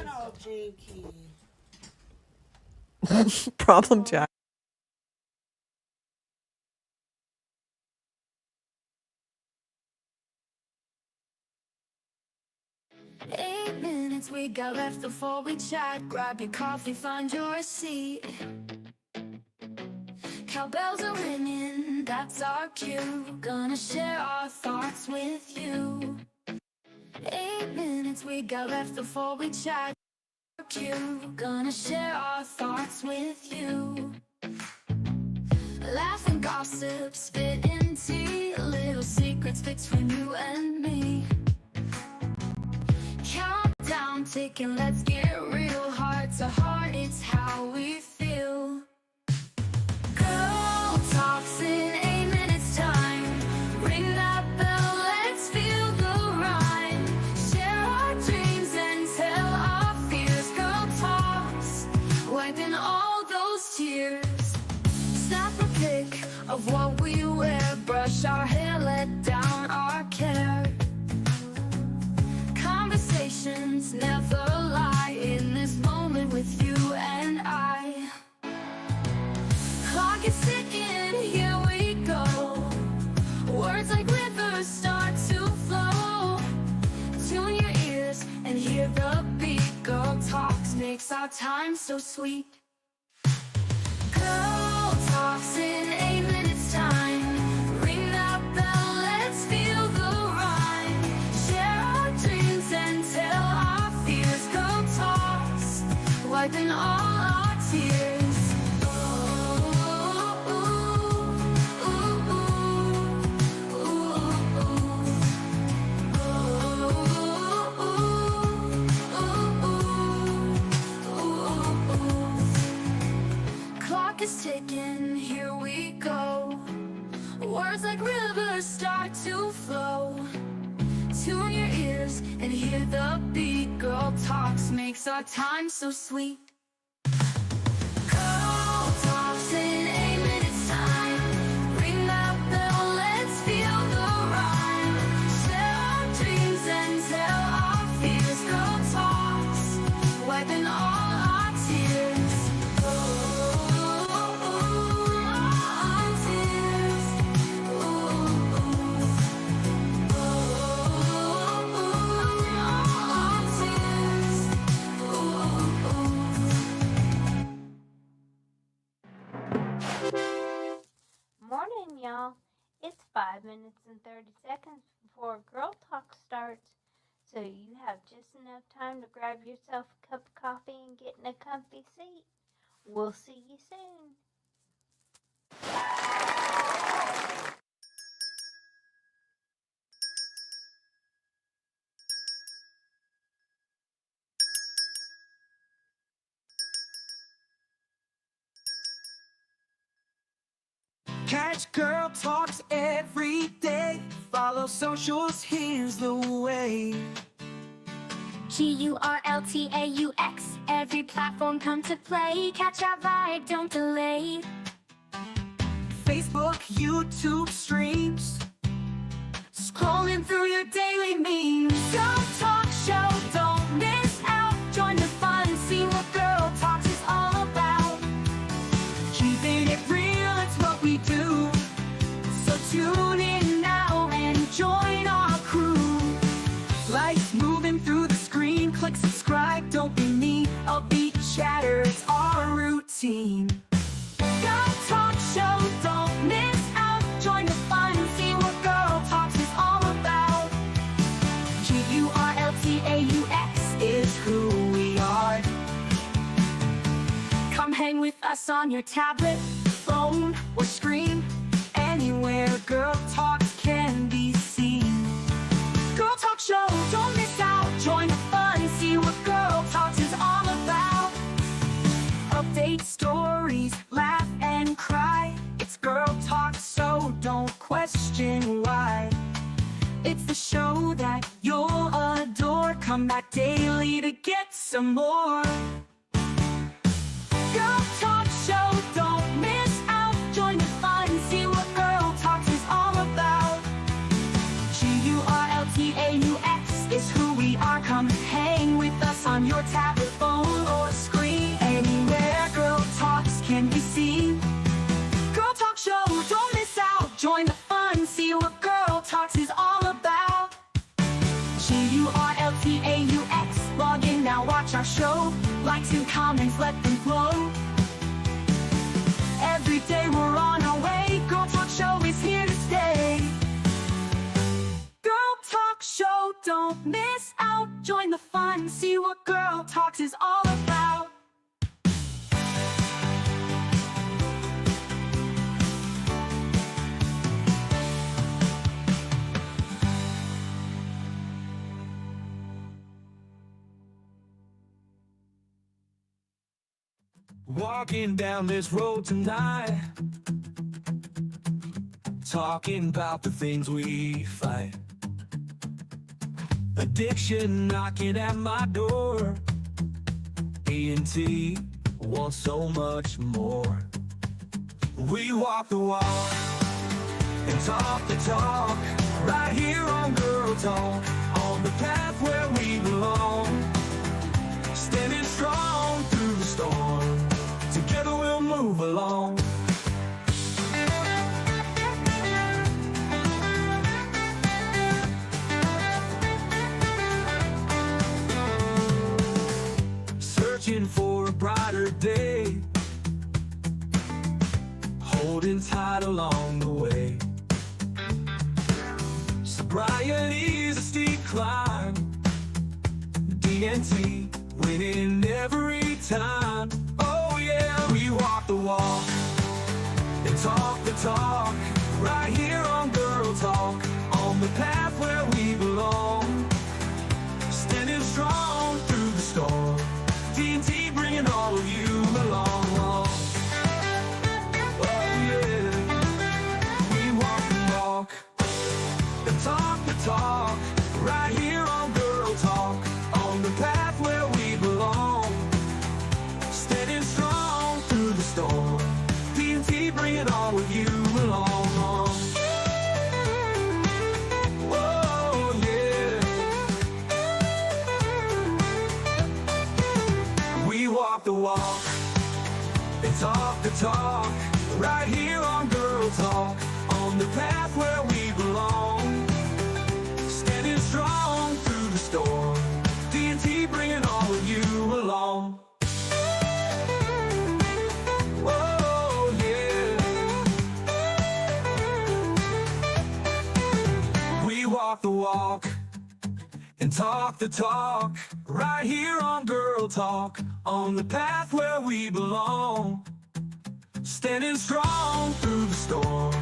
No, Jakey. Problem Jack. Eight minutes we got left before we chat. Grab your coffee, find your seat. Cowbells are ringing, that's our cue. Gonna share our thoughts with you. 8 minutes we got left before we chat. Gonna share our thoughts with you. Laugh and gossip, spit in tea. Little secrets between you and me. Countdown ticking, let's get real. Heart to heart, it's how we feel. Girl talks in 8 minutes time. Ring that bell, let's feel the rhyme. Share our dreams and tell our fears. Girl talks, wiping all those tears. Snap a pic of what we wear. Brush our hair, let down our care. Conversations never lie in this moment with you and I. Clock is ticking, here we go. Words like rivers start to flow. Tune your ears and hear the beat. Girl talks makes our time so sweet. Girl talks in 8 minutes time. Ring that bell, let's feel the rhyme. Share our dreams and tell our fears. Girl talks, wiping all our tears. Clock is ticking, here we go. Words like rivers start to flow. Tune your ears and hear the beat. Girl talks makes our time so sweet. Girl talks in 8 minutes time. Ring that bell, let's feel the rhyme. Share our dreams and tell our fears. Girl talks, wiping all our tears. Morning, y'all. It's 5 minutes and 30 seconds before Girl Talk starts, so you have just enough time to grab yourself a cup of coffee and get in a comfy seat. We'll see you soon. Catch Girl Talks every day. Follow socials, here's the way. GURLTAUX, every platform come to play. Catch our vibe, don't delay. Facebook, YouTube streams. Scrolling through your daily memes. Girl Talk Show, don't miss out. Join the fun, see what Girl Talks is all about. Keeping it real, it's what we do. So tune in now and join our crew. Lights moving through the screen. Click subscribe, don't be me. Upbeat chatter, it's our routine. Girl Talk Show, don't miss out. Join the fun, see what Girl Talks is all about. GURLTAUX is who we are. Come hang with us on your tablet, phone, or screen. Anywhere Girl Talks can be seen. Girl Talk Show, don't miss out. Join the fun, see what Girl Talks is all about. Update stories, laugh and cry. It's Girl Talk, so don't question why. It's the show that you'll adore. Come back daily to get some more. Girl Talk Show, don't miss out. Join the fun, see what Girl Talks is all about. GURLTAUX is who we are. Come hang with us on your tablet, our show. Likes and comments, let them flow. Every day we're on our way. Girl Talk Show is here to stay. Girl Talk Show, don't miss out. Join the fun, see what Girl Talks is all about. Walking down this road tonight, talking about the things we fight. Addiction knocking at my door. E&T wants so much more. We walk the walk and talk the talk, right here on Girl Talk, on the path where we belong. Standing strong through the storm, together we'll move along. Searching for a brighter day, holding tight along the way. Sobriety's a steep climb, D&T winning every time. Oh yeah, we walk the walk and talk the talk, right here on Girl Talk, on the path where we belong. Standing strong through the storm, D&T bringing all of you along. Oh yeah, we walk the walk and talk the talk, right here on Girl Talk, on the path where we belong. Standing strong through the storm, D&T bringing all of you along. Oh yeah, we walk the walk and talk the talk, right here on Girl Talk, on the path where we belong. Standing strong through the storm, D&T bringing all of you along. Oh yeah, we walk the walk and talk the talk, right here on Girl Talk, on the path where we belong. Standing strong through the storm,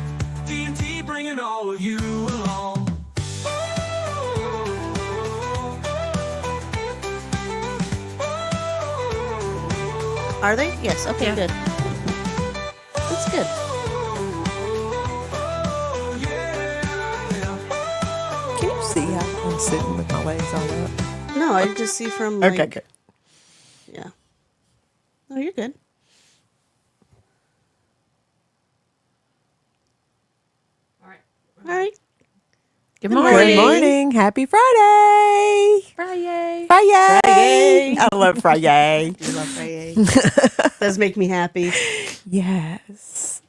D&T bringing all of you along. Are they? Yes. Okay, good. That's good. Can you see how I'm sitting with my legs all up? No, I just see from like, Okay, good. yeah. No, you're good. All right. Good morning. Good morning. Happy Friday. Friday. Friday. Friday. I love Friday. I love Friday. Does make me happy. Yes.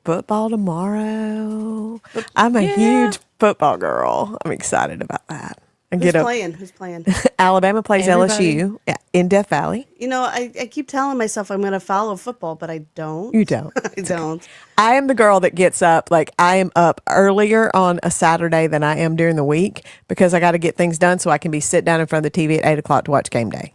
Football tomorrow. I'm a huge football girl. I'm excited about that. I Who's get up. playing? Who's playing? Alabama plays Everybody. LSU in Death Valley. You know, I keep telling myself I'm going to follow football, but I don't. You don't. I don't. I am the girl that gets up, like I am up earlier on a Saturday than I am during the week because I got to get things done so I can be sit down in front of the TV at 8 o'clock to watch game day.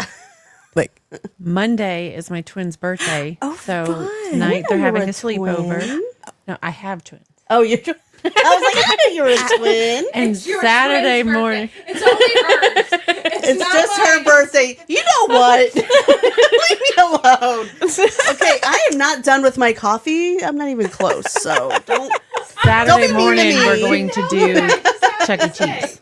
Like Monday is my twin's birthday. Oh, so fun. tonight they're You're having a a sleepover. twin? No, I have twins. Oh, you're. I was like, I knew you were a twin. And Saturday morning. It's only hers. It's just her birthday. You know what? Leave me alone. Okay, I am not done with my coffee. I'm not even close. So don't Saturday be mean to morning me. we're going to do Chuck E. Cheese.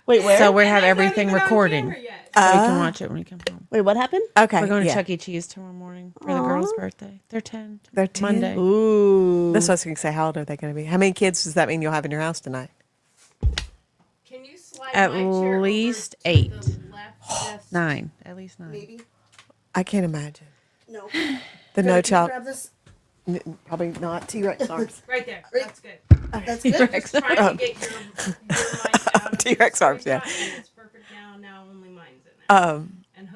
wait. Where? So we have everything recording. So we can watch it when we come home. Wait, what happened? okay, We're going to yeah. Chuck E. Cheese tomorrow morning for the girls' birthday. They're 10. They're 10? Monday. Ooh. That's what I was going to say. How old are they going to be? How many kids does that mean you'll have in your house tonight? Can you slide At my chair over least to 8. the left desk? 9. At least 9. Maybe. I can't imagine. No. The no child. Grab this. Probably not T-Rex arms. Right there. That's good. That's good. T-Rex. Trying to get your mic out. T-Rex arms, yeah. It's perfect now. Now only mine's in there. And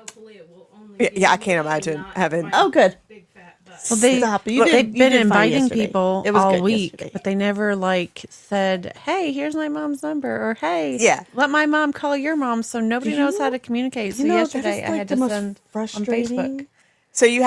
Yeah, I can't imagine Not having. my Oh, good. big fat butt. Well, they, Stop. You did- they've you been did fine inviting yesterday. people It was all good week, yesterday. but they never like said, "Hey, here's my mom's number," or "Hey, Yeah. let my mom call your mom." So nobody you knows how know- to communicate. So You know, yesterday that is I like had the to most send on frustrating. Facebook. So you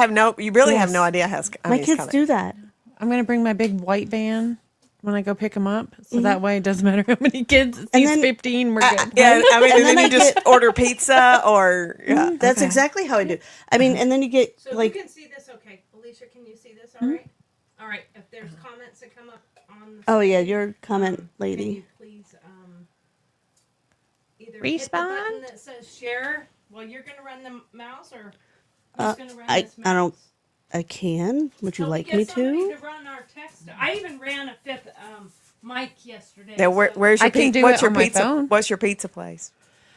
really have no Yes. idea how. My kids do that. I'm gonna bring my big white van when I go pick them up, so that way it doesn't matter how many kids. It's And these then- 15. We're good. Yeah, I mean, And and then then I you just get- order pizza or yeah. That's exactly how I do. I mean, and then you get So like you can see this, okay. Alicia, can you see this all right? All right, if there's comments that come up on the oh yeah, screen, your comment can you lady. please either hit the Respond? button that says share while you're going to run the mouse, or Uh, who's going to run I- this mouse? I don't- I can. Would you Well, we like get me somebody to? run our text. I even ran a fifth mic yesterday. Now, where's your I can pizza? do What's it your on my pizza? phone. What's your pizza place?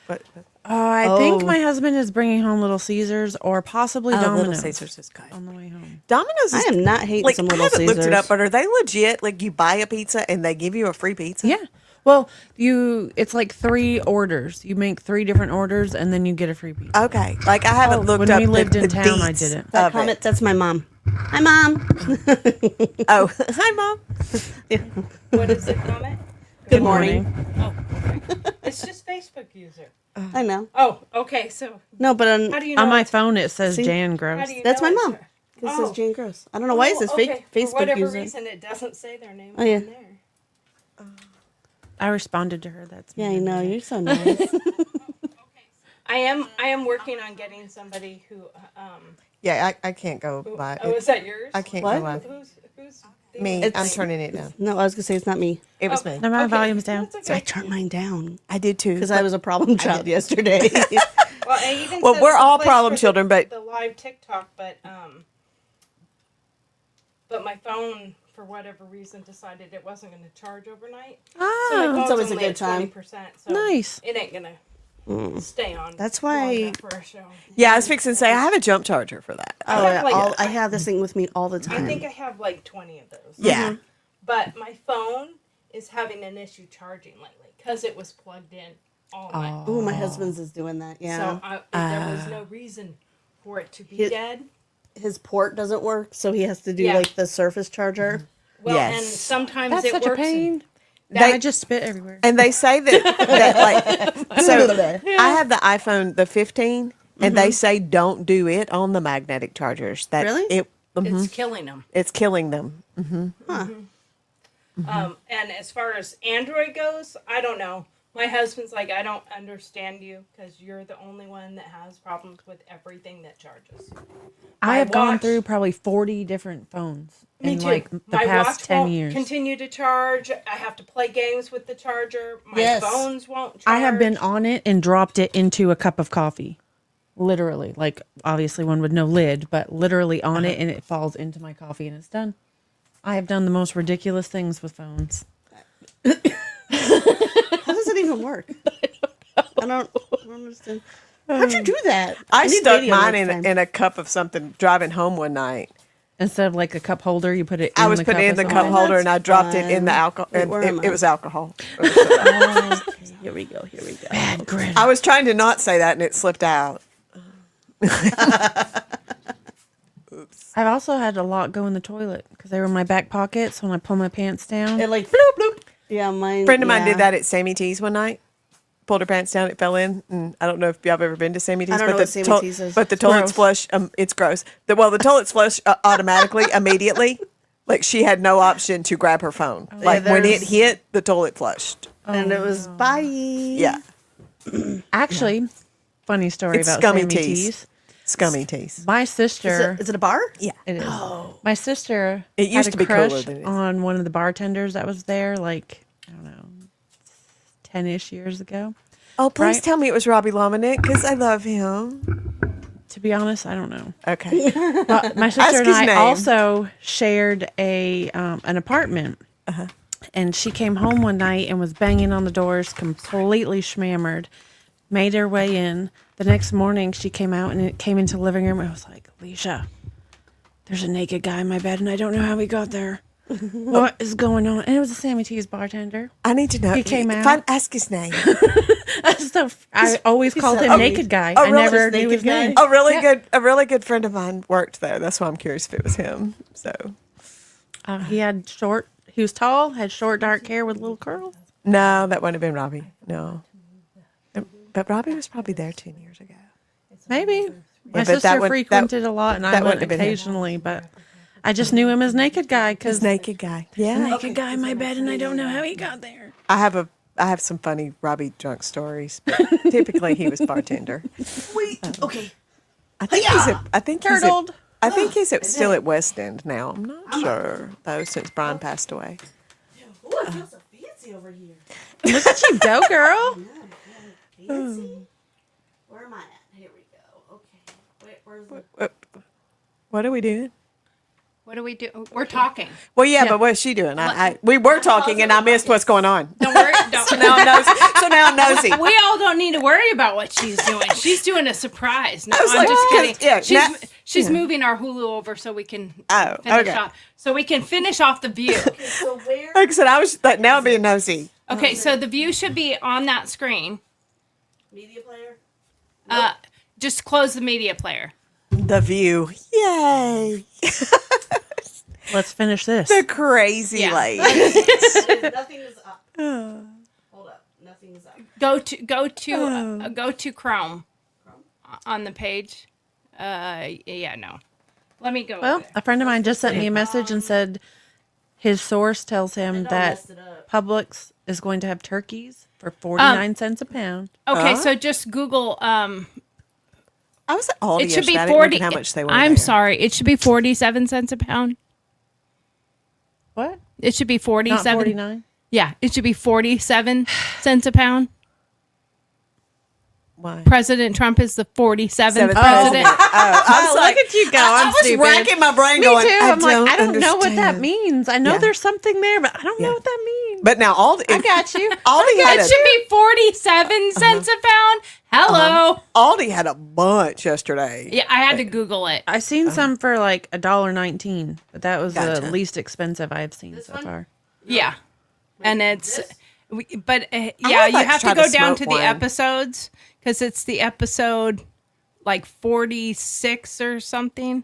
What, I think Oh. my husband is bringing home Little Caesars or possibly Little Domino's Caesars is good. on the way home. Domino's. I Is, am not hating like some I Little haven't Caesars. looked it up, but are they legit? Like you buy a pizza and they give you a free pizza? Yeah. Well, it's like 3 orders. You make 3 different orders and then you get a free pizza. Okay. Like I haven't looked when up we lived in the town, I deets did it. That of comment. it. That's my mom. Hi, mom. Oh, hi mom. What is the comment? Good morning. Oh, okay. It's just Facebook user. I know. Oh, okay. So No, but how do you know? On my it's- phone, it says See? Jan How Gross. do you That's know my it's mom. her? This is Oh. Jane Gross. I don't know why it says okay. Facebook For whatever user. reason, it doesn't say their name Oh, yeah. on there. I responded to her. That's Yeah, me. I know. You're so nice. I am working on getting somebody who. Yeah, I can't go by Oh, it. is that yours? I can't What? go by Who's me. It's- I'm turning it down. No, I was gonna say it's not me. It was me. No, my Okay, volume's down. that's I okay. turned mine down I did too. because I was a problem child yesterday. Well, I even Well, set we're up a all place problem for the- children, but- the live TikTok, but my phone for whatever reason decided it wasn't going to charge overnight. So my Oh, phone's That's always a only good at time. 20%, so Nice. It ain't gonna stay on. That's long why- enough for a show. Yeah, I was fixing to say I have a jump charger for that. Oh, have yeah, like- I have this thing with me all the I time. think I have like 20 of those. Yeah. But my phone is having an issue charging lately because it was plugged in all night. Oh, my husband's is doing that. Yeah, So there was no reason for it to be His- dead. his port doesn't work, so he has to do Yeah. like the Surface charger. Well, Yes. and sometimes That's it such a works. and- pain. They- I just spit everywhere. And they say that like so I have the iPhone the 15 and they say don't do it on the magnetic chargers. That Really? It's killing them. it's killing them. And as far as Android goes, I don't know. My husband's like, I don't understand you because you're the only one that has problems with everything that charges. I have gone watch- through probably 40 different phones Me in too. like the My past watch 10 won't years. continue to charge. I have to play games with the charger. My Yes. phones won't charge. I have been on it and dropped it into a cup of coffee. Literally. Like, obviously, one with no lid, but literally on it, and it falls into my coffee and it's done. I have done the most ridiculous things with phones. How does it even work? I don't understand. How'd you do that? I need stuck video mine next in, time. in a cup of something driving home one night. Instead of like a cup holder, you put it in I was the putting cup it in the or cup something. holder and I That's dropped it in the fun. alcohol. Wait, And where am it I? was alcohol. Here we go. Here we go. Bad grin. I was trying to not say that and it slipped out. I've also had a lot go in the toilet because they were in my back pocket. So when I pull my pants down, It like bloop bloop. Yeah, mine. A friend of mine yeah. did that at Sammy T's one night. Pulled her pants down, it fell in. And I don't know if y'all ever been to Sammy T's. I don't know what Sammy T's is. But the toilets flush, it's gross. The toilets flush automatically, immediately. Like she had no option to grab her phone. Like when it there's- hit, the toilet flushed. and it was bye. Yeah. actually, funny story It's about Scummy Sammy Teas. T's. Scummy Tees. My sister, Is it a bar? Yeah. it is. My sister It used had to a be cooler crush than it is. on one of the bartenders that was there, like I don't know, 10-ish years ago. Oh, please Right. tell me it was Robbie Lominick because I love him. To be honest, I don't know. Okay. But my sister Ask and his I name. also shared an apartment. Uh-huh. And she came home one night and was banging on the doors, completely schmammered. Made her way in. The next morning, she came out and it came into the living room. I was like, Alicia, there's a naked guy in my bed, and I don't know how he got there. What is going on? And it was a Sammy T's bartender. I need to know. He came out. Ask his name. So I always called him Naked Guy. Oh, I really? never Just knew his name. A really good friend of mine worked there. That's why I'm curious if it was him. So He was tall, had short dark hair with little curls. no, that wouldn't have been Robbie. No, but Robbie was probably there 10 years ago. Maybe. My but that sister would- frequented a lot, and I that went wouldn't have been him. occasionally, but I just knew him as Naked Guy His because naked guy. Yeah, Naked Guy in my bed, and I don't know how he got there. I have some funny Robbie drunk stories, but typically he was bartender. Wait. Okay. I think Turtled. he's still at West End now. I'm not sure though, since Brian passed away. Ooh, I feel so fancy over here. Look at you go, girl. Fancy? Where am I at? Here we go. Okay. Wait, where's the... What are we doing? What do we do? We're talking. Well, yeah, but what's she doing? We were talking, and I missed what's going on. Don't worry. Don't. So now I'm nosy. We all don't need to worry about what she's doing. She's doing a surprise. No, was I'm like, just kidding. yeah, She's moving our Hulu over so we can Oh, finish okay. off. So we can finish off the view. So where... Like I said, I was now I'm being nosy. Okay, so the view should be on that screen. Media player? Just close the media player. The view, yay! Let's finish this. The crazy Yeah. lady. Nothing is up. Hold up. Nothing is up. Go to Chrome on the page. Yeah, no. Let me go. Well, a friend of mine just sent me a message and said his source tells him that messed it up. Publix is going to have turkeys for 49 cents a pound. Okay, so just Google. I was at Aldi It should be yesterday. I didn't 40. look at how much they were. I'm there. sorry. It should be 47 cents a pound. What? It should be Not 47. 49? Yeah, it should be 47 cents a pound. Why? President Trump is the 47th Seventh president. I was like, look at you go. I I'm was stupid. racking my brain Me going. too. I'm like, I don't know what that understand. means. I know Yeah. there's something there, but I don't know Yeah. what that means. But now Aldi, I got you. Aldi had It should be 47 cents a pound. Hello. Aldi had a bunch yesterday. Yeah, I had to Google it. I've seen some for like $1.19, but that was Gotcha. the least expensive I've seen so far. Yeah. And it's, yeah, would you like have to try to go to down smoke to the one. episodes because it's the episode like 46 or something.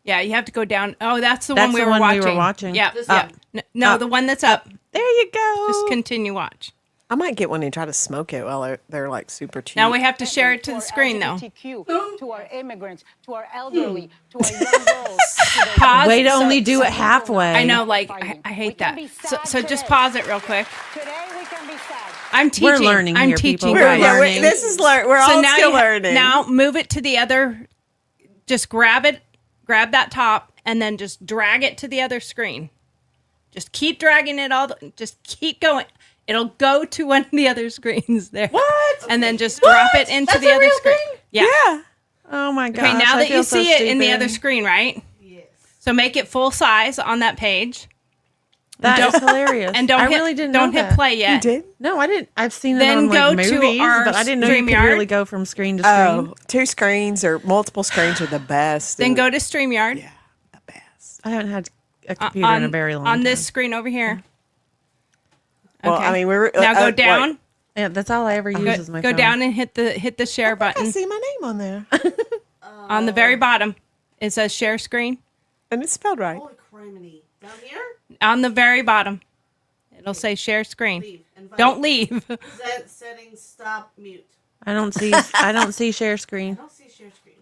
Yeah, you have to go down. Oh, that's the That's one we the were one we watching. were watching. Yeah. This Yeah. one? No, the one that's up. There you go. Just continue watch. I might get one and try to smoke it while they're like super cheap. Now we have to share it to the screen though. LGBTQ, to our immigrants, to our elderly, to our young girls. to the- Pause. Way to So- only do it halfway. I know, like I hate that. So just pause it real quick. Today we can be sad. I'm teaching. We're learning I'm here, teaching. people. We're, We're guys. learning. this is we're all now still you learning. now move it to the other. Just grab that top, and then just drag it to the other screen. Just keep dragging it just keep going. It'll go to one of the other screens there. What? And then just drop it into That's the a other real screen. thing? Yeah. Oh my gosh. Okay, now I that feel you so see it in the stupid. other screen, right? Yes. So make it full size on that page. That Don't- is hilarious. And don't I hit, really didn't don't know hit that. play yet. You did? No, I didn't. I've seen it Then on go like to movies, our but I didn't know you could StreamYard. really go from screen to screen. Oh, 2 screens or multiple screens are the best. Then go to StreamYard. Yeah, the best. I haven't had a computer in a very long time. On this screen over here. Well, Okay. I mean, we're Now go what? down. Yeah, that's all I ever use is my Go phone. down and hit the share I button see my name on there, on the very bottom. It says share screen. and it's spelled right. Holy criminy. Down here? On the very bottom, it'll say share screen. Leave. Invite. Don't leave. Settings, stop, mute. I don't see share screen. I don't see share screen.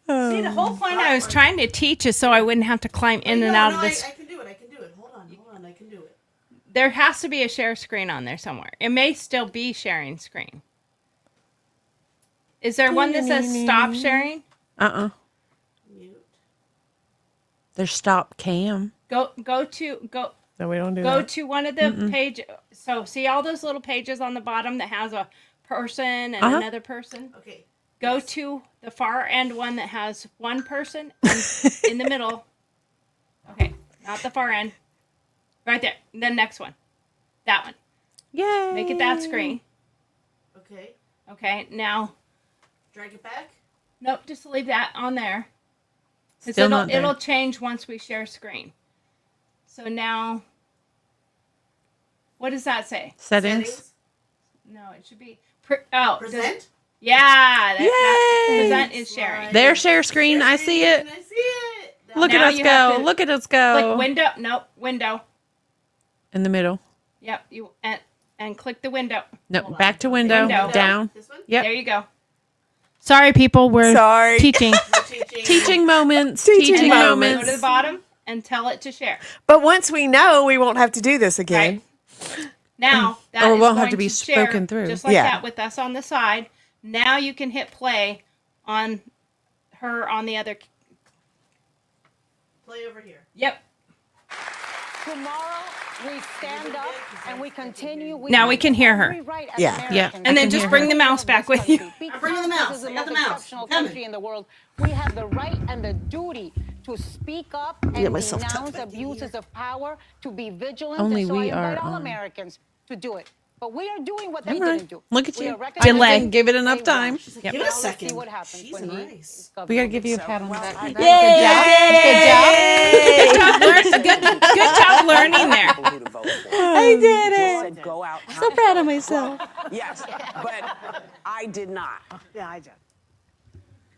See, the whole point I was trying to teach is so I wouldn't have to climb in and out of this. I can do it. I can do it. Hold on. I can do it. There has to be a share screen on there somewhere. It may still be sharing screen. Is there one that says stop sharing? Uh-uh. Mute. There's stop cam. Go No, we don't do that. to one of the page. So see all those little pages on the bottom that has a person and another person. Okay. Go to the far end one that has one person and in the middle. Okay, not the far end. Right there. The next one. That one. Yay. Make it that screen. Okay. Okay, now, Drag it back. nope, just leave that on there. Still not there. It'll change once we share screen. So now, what does that say? Settings. No, it should be present. Yeah, that present is sharing. There, share screen. I see it. I see it. Look at Now us you have go. to Look at us go. Click window. Nope, window. In the middle. Yep, and click the window. No, back to window. Window. Down. This one? Yep. There you go. Sorry, people. We're Sorry. teaching. Teaching moments. Teaching Teaching Go moments. to the bottom and tell it to share. But once we know, we won't have to do this again. Right. Now that Or it is won't have going to be share spoken through. just like Yeah. that with us on the side. Now you can hit play on her on the other. Play over here. Yep. Tomorrow, we stand up and we continue. Now we can hear her. every right as Yeah. Americans. Yeah. And then I just can bring hear the mouse back with you. I'm bringing the mouse. This is the I got the most mouse. exceptional Coming. country in the world. We have the right and the duty to speak up and Get myself tucked denounce back in abuses of power, to be vigilant. Only and so we I invite are all on. Americans to do it. But we are doing what they All right. didn't do. Look at We you. are recognizing Delay. Didn't give it enough they time. won. Give Now it a let's second. see what happens She's when he nice. is governor. We gotta give you a pat on the back. Good job learning there. I did it. Said go out. So proud of myself. Yes, but I did not. Yeah, I did.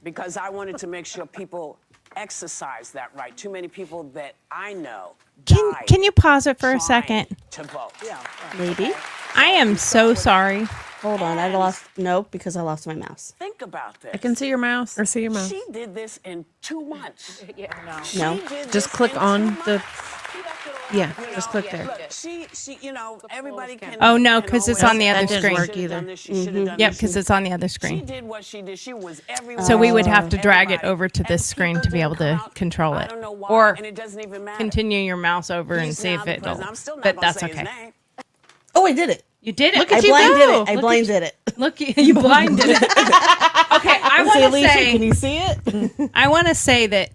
Because I wanted to make sure people exercise that right. Too many people that I know died Can you pause it for a trying second? to vote. Yeah. Maybe. I am so sorry. Hold on. I lost. Nope, because I lost my mouse. Think about this. I can see your mouse. Or see your mouth. She did this in 2 months. No. She did Just this click in on 2 the. months. Yeah, You just know, click there. Look, she, everybody can. Oh, no, can 'cause it's always on the say, other "Oh, screen. she Work should've either. done this, she should've done Yep, this." because it's on the other She screen. did what she did. She was everywhere. So we would have to drag it Everybody. over to this And screen people to be able didn't to come out. control I it. don't know why, Or and it doesn't even matter. continue your mouse over and He's see now if the it'll. president. I'm still not But gonna that's say his okay. name. Oh, I did it. You did it. Look I at you blinded go. it. I blinded it. Look, you blinded it. Okay, I want to Alicia, say. can you see it? I want to say that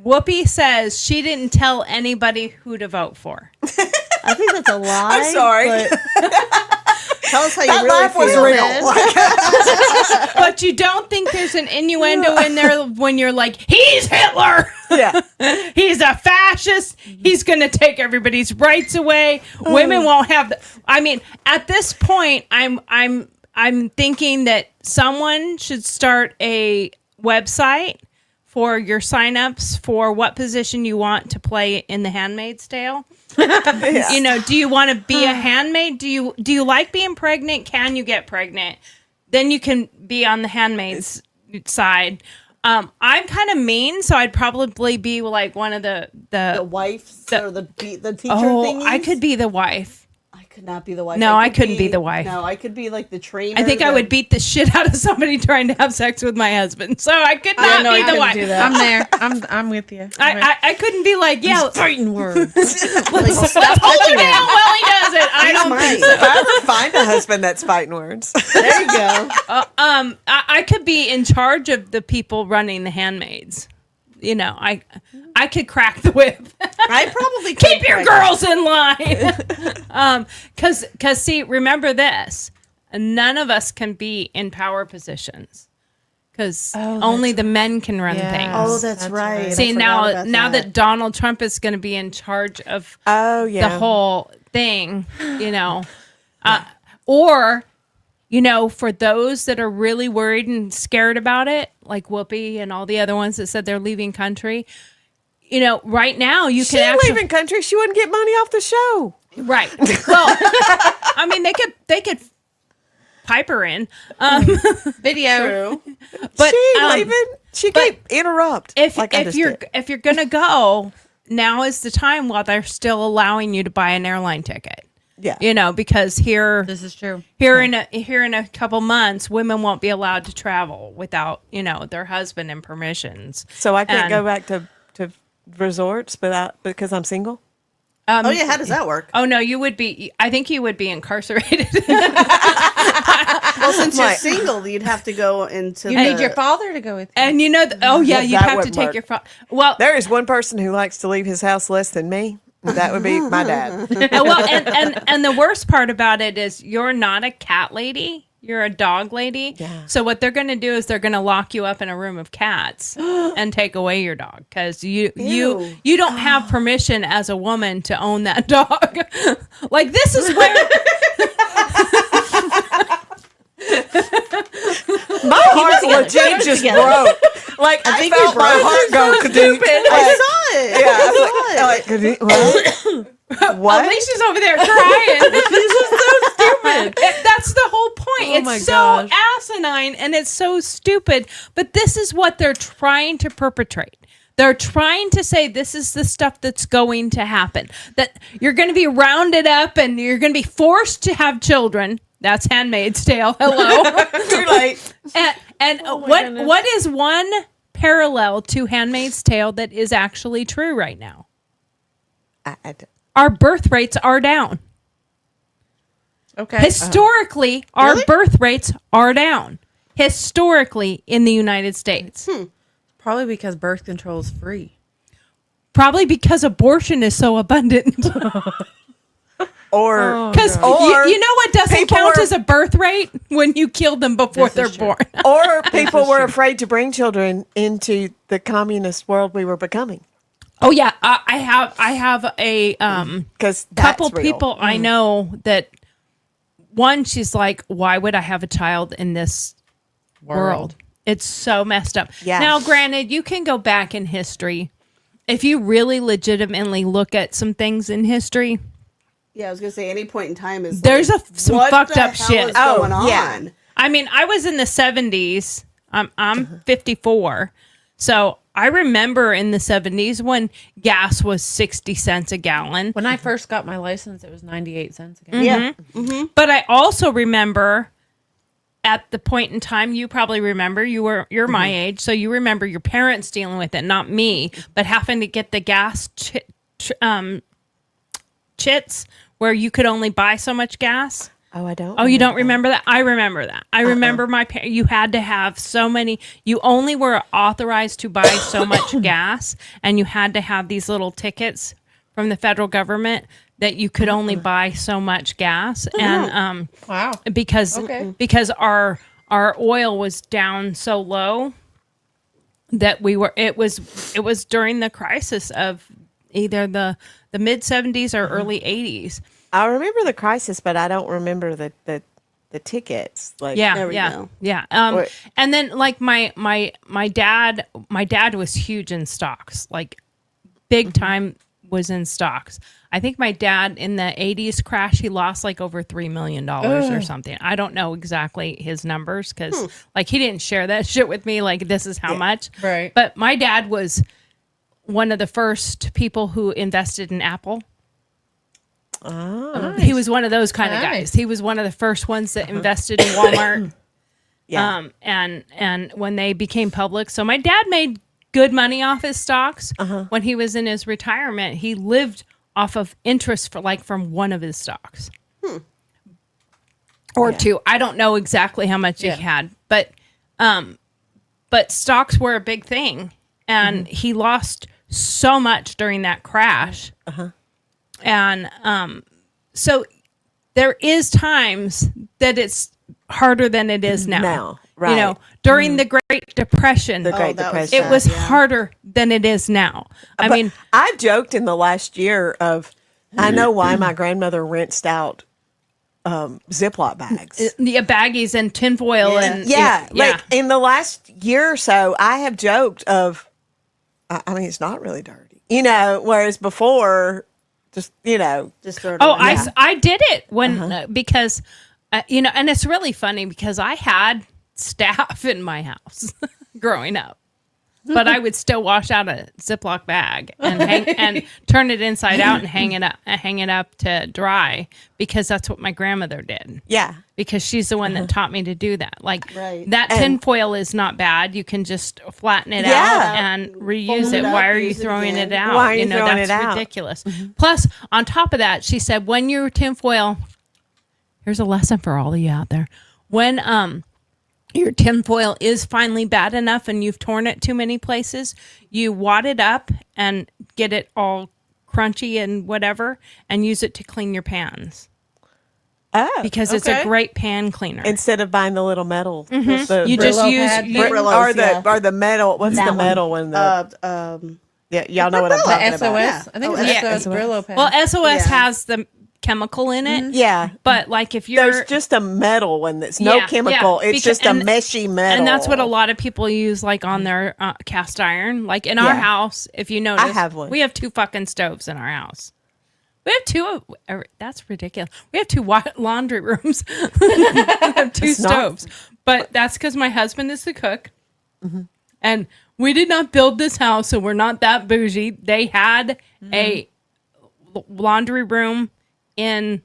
Whoopi says she didn't tell anybody who to vote for. I think that's a lie. I'm sorry. but- Tell us how That you really laugh was feel, real. man. But you don't think there's an innuendo in there when you're like, he's Hitler. Yeah. He's a fascist. He's going to take everybody's rights away. Women won't have the, I mean, at this point, I'm thinking that someone should start a website for your signups for what position you want to play in The Handmaid's Tale. You know, do you want to be a handmaid? Do you like being pregnant? Can you get pregnant? Then you can be on the handmaid's side. I'm kind of mean, so I'd probably be like one of the wife or the teacher oh, thingies. I could be the wife. I could not be the wife. No, I could couldn't be the wife. No, I could be like the trainer. I think I would beat the shit out of somebody trying to have sex with my husband. So I could not no, I be the couldn't wife. do that. I'm there. I'm with you. I couldn't be like, yeah, Fighting words. let's hold her down while he does it. I don't think so. If I ever find a husband that's fighting words. There you go. I could be in charge of the people running the handmaids. You know, I could crack the whip. I probably could Keep your crack- girls in line. Cause see, remember this: none of us can be in power positions because only the men can run Yeah. things. Oh, that's right. I See forgot now about that Donald Trump is going to be in charge of Oh, yeah. the whole thing, you know, or. You know, for those that are really worried and scared about it, like Whoopi and all the other ones that said they're leaving country, you know, right now you She can actually leaving country. She wouldn't get money off the show. right. Well, I mean, they could pipe her in, Video. but She leaving. She can't interrupt. if like I just you're did. if you're gonna go, now is the time while they're still allowing you to buy an airline ticket. Yeah. You know, because This is true. here in a couple months, women won't be allowed to travel without, you know, their husband and permissions. So I can't And- go back to resorts because I'm single. Oh yeah, how does that work? Oh no, you would be. I think you would be incarcerated. Well, since you're single, you'd have to go into. You need your father to go with you. And you know, oh yeah, Yeah, you'd that have to wouldn't take work. your. Well, There is one person who likes to leave his house less than me. That would be my dad. well, and the worst part about it is you're not a cat lady. you're a dog lady. Yeah. So what they're going to do is they're going to lock you up in a room of cats and take away your dog because you don't have permission as a woman to own that dog. Like this is where my heart legit just broke. Like I think felt you my broke. heart go. Stupid. I saw it. Yeah, I was like, what? What? Alicia's over there crying. This is so stupid. That's the whole point. Oh my It's so gosh. asinine and it's so stupid. But this is what they're trying to perpetrate. They're trying to say this is the stuff that's going to happen. That you're going to be rounded up and you're going to be forced to have children. That's Handmaid's Tale. Hello. Too late. And what is one parallel to Handmaid's Tale that is actually true right now? Our birth rates are down. Okay. Historically, our birth rates are down. Historically in the United States. Probably because birth control is free. Probably because abortion is so abundant. Or Because you know what doesn't people count were- as a birth rate? When you kill them before This they're is true. born. or people were afraid to bring children into the communist world we were becoming. Oh yeah, I have a Because couple people I know that one, she's like, why would I have a child in this world? It's so messed up. Yeah. Now, granted, you can go back in history. If you really legitimately look at some things in history, Yeah, I was gonna say any point in time is there's like, some what fucked the up hell shit. is going yeah. on? I mean, I was in the 70s. I'm 54. So I remember in the 70s when gas was 60 cents a gallon. When I first got my license, it was 98 cents again. Yeah. But I also remember at the point in time, you probably remember, you're my age, so you remember your parents dealing with it, not me, but having to get the gas chits where you could only buy so much gas. Oh, I don't. Oh, you don't remember that? I remember that. I remember you had to have so many, you only were authorized to buy so much gas, and you had to have these little tickets from the federal government that you could only buy so much gas. And Wow. because our oil was down so low that it was during the crisis of either the mid 70s or early 80s. I remember the crisis, but I don't remember the tickets. Like, There we Yeah. go. Yeah. Or- And then like my dad was huge in stocks, like big time was in stocks. I think my dad in the 80s crash, he lost like over $3 million or something. I don't know exactly his numbers because like he didn't share that shit with me. Like this is how much. Right. But my dad was one of the first people who invested in Apple. Oh, He was one of those kind of Nice. guys. He was one of the first ones that invested in Walmart. yeah. And when they became public, so my dad made good money off his stocks. When he was in his retirement, he lived off of interest from one of his stocks. Or two. I don't know exactly how much he had, but stocks were a big thing, and he lost so much during that crash. And so there is times that it's harder than it is now. Now, You know, right. during the Great Depression, The Great that was Depression. it was yeah. harder than it is now. I But mean, I've joked in the last year of, I know why my grandmother rinsed out Ziploc bags. the baggies and tinfoil and Yeah, like in the last year or so, I have joked of, I mean, it's not really dirty, whereas before, just, Just throw it Oh, away. I did it when because and it's really funny because I had staff in my house growing up, but I would still wash out a Ziploc bag and and turn it inside out and hang it up to dry because that's what my grandmother did. yeah. Because she's the one that taught me to do that. Like Right. that tinfoil is not bad. You can just flatten it out Yeah. and reuse Fold it. it up, Why are you use it throwing it again. out? Why are you throwing that's it out? ridiculous. Plus, on top of that, she said, when your tinfoil, here's a lesson for all of you out there. When your tinfoil is finally bad enough and you've torn it too many places, you wad it up and get it all crunchy and whatever and use it to clean your pans. Oh, because it's a okay. great pan cleaner. instead of buying the little metal, the You just Brillo use pad you- thing? Brillos, or the metal. What's That the one. metal one? Yeah, y'all know what I'm Brillo. talking The about. SOS. I think Oh, it's yeah. SOS Brillo pad. well, SOS Yeah. has the chemical in it. Yeah, But like if you're there's just a metal one that's no Yeah, chemical. yeah, It's because- just a meshy metal, and that's what a lot of people use like on their cast iron. Like in our Yeah. house, if you notice, have one. We have 2 fucking stoves in our house. We have 2. That's ridiculous. We have 2 laundry rooms. We have 2 It's not- stoves, but that's because my husband is the cook, and we did not build this house, so we're not that bougie. They had a laundry room in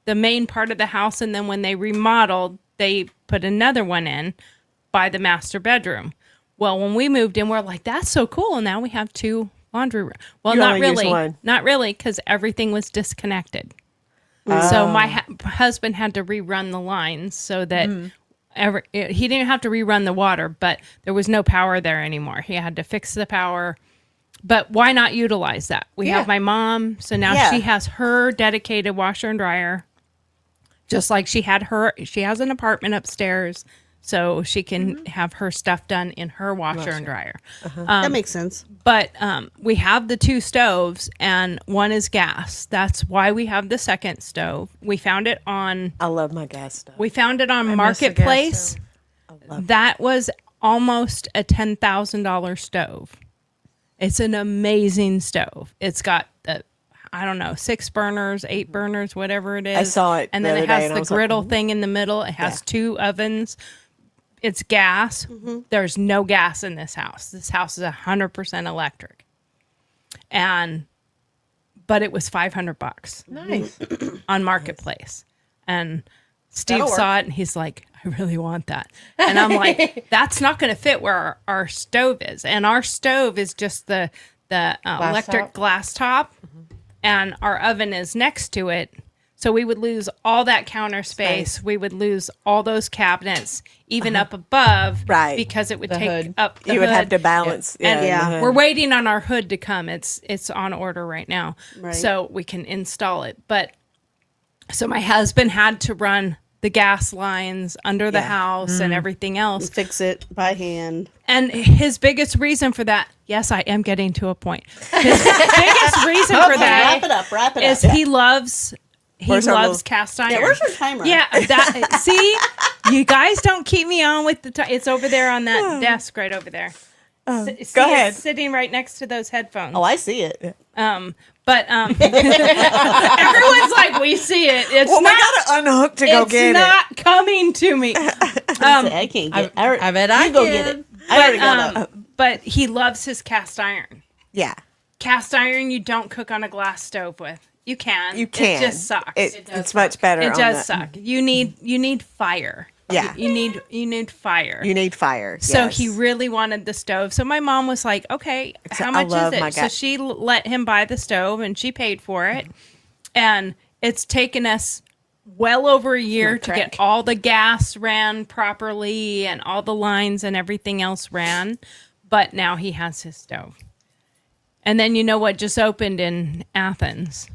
the main part of the house, and then when they remodeled, they put another one in by the master bedroom. Well, when we moved in, we're like, that's so cool. Now we have 2 laundry rooms. Well, You not only use really. one. Not really, because everything was disconnected. So my husband had to rerun the lines so that he didn't have to rerun the water, but there was no power there anymore. He had to fix the power. But why not utilize that? We have my mom, so now Yeah. she has her dedicated washer and dryer. Just like she has an apartment upstairs, so she can have her stuff done in her washer and dryer. That makes sense. But we have the 2 stoves, and one is gas. That's why we have the second stove. We found it on I love my gas stuff. on miss the gas Marketplace. That was almost a $10,000 stove. It's an amazing stove. It's got the, I don't know, 6 burners, 8 burners, whatever it is. I saw it and the then other it day, has and I the was like, griddle thing in the middle. It has 2 ovens. It's gas. There's no gas in this house. This house is 100% electric. But it was $500 Nice. on Marketplace. And Steve That'll saw it and he's like, I really want that. And I'm like, that's not going to fit where our stove is. And our stove is just the electric top? glass top, and our oven is next to it. So we would lose all that counter space. We would lose all those cabinets, even up above, Right. Because it would The take hood. up the You would hood. have to balance. And Yeah. we're waiting on our hood to come. It's on order right now, Right. so we can install it. But so my husband had to run the gas lines under the house and everything else. Fix it by hand. And his biggest reason for that, yes, I am getting to a point. His biggest reason for Wrap that it up. Wrap it is up. he loves Where's our little- cast iron. Yeah, where's your timer? Yeah, that see, you guys don't keep me on with the it's over there on that desk right over there. See, go ahead. it's sitting right next to those headphones. Oh, I see it. But everyone's like, we see it. It's Well, we not. gotta unhook to go It's get not coming to me. I can't get. I bet I you go can. get it. I already got up. But he loves his cast iron. it. Yeah, Cast iron you don't cook on a glass stove with. You can. you can. It just sucks. It's much better. It on does the- suck. You need fire. Yeah. You need fire. You need fire. So yes. he really wanted the stove. So my mom was like, "Okay, So how I much love is my it?" So gas- she let him buy the stove, and she paid for it. And it's taken us well over a year to get all the gas ran properly and all the lines and everything else ran. But now he has his stove. And then you know what just opened in Athens?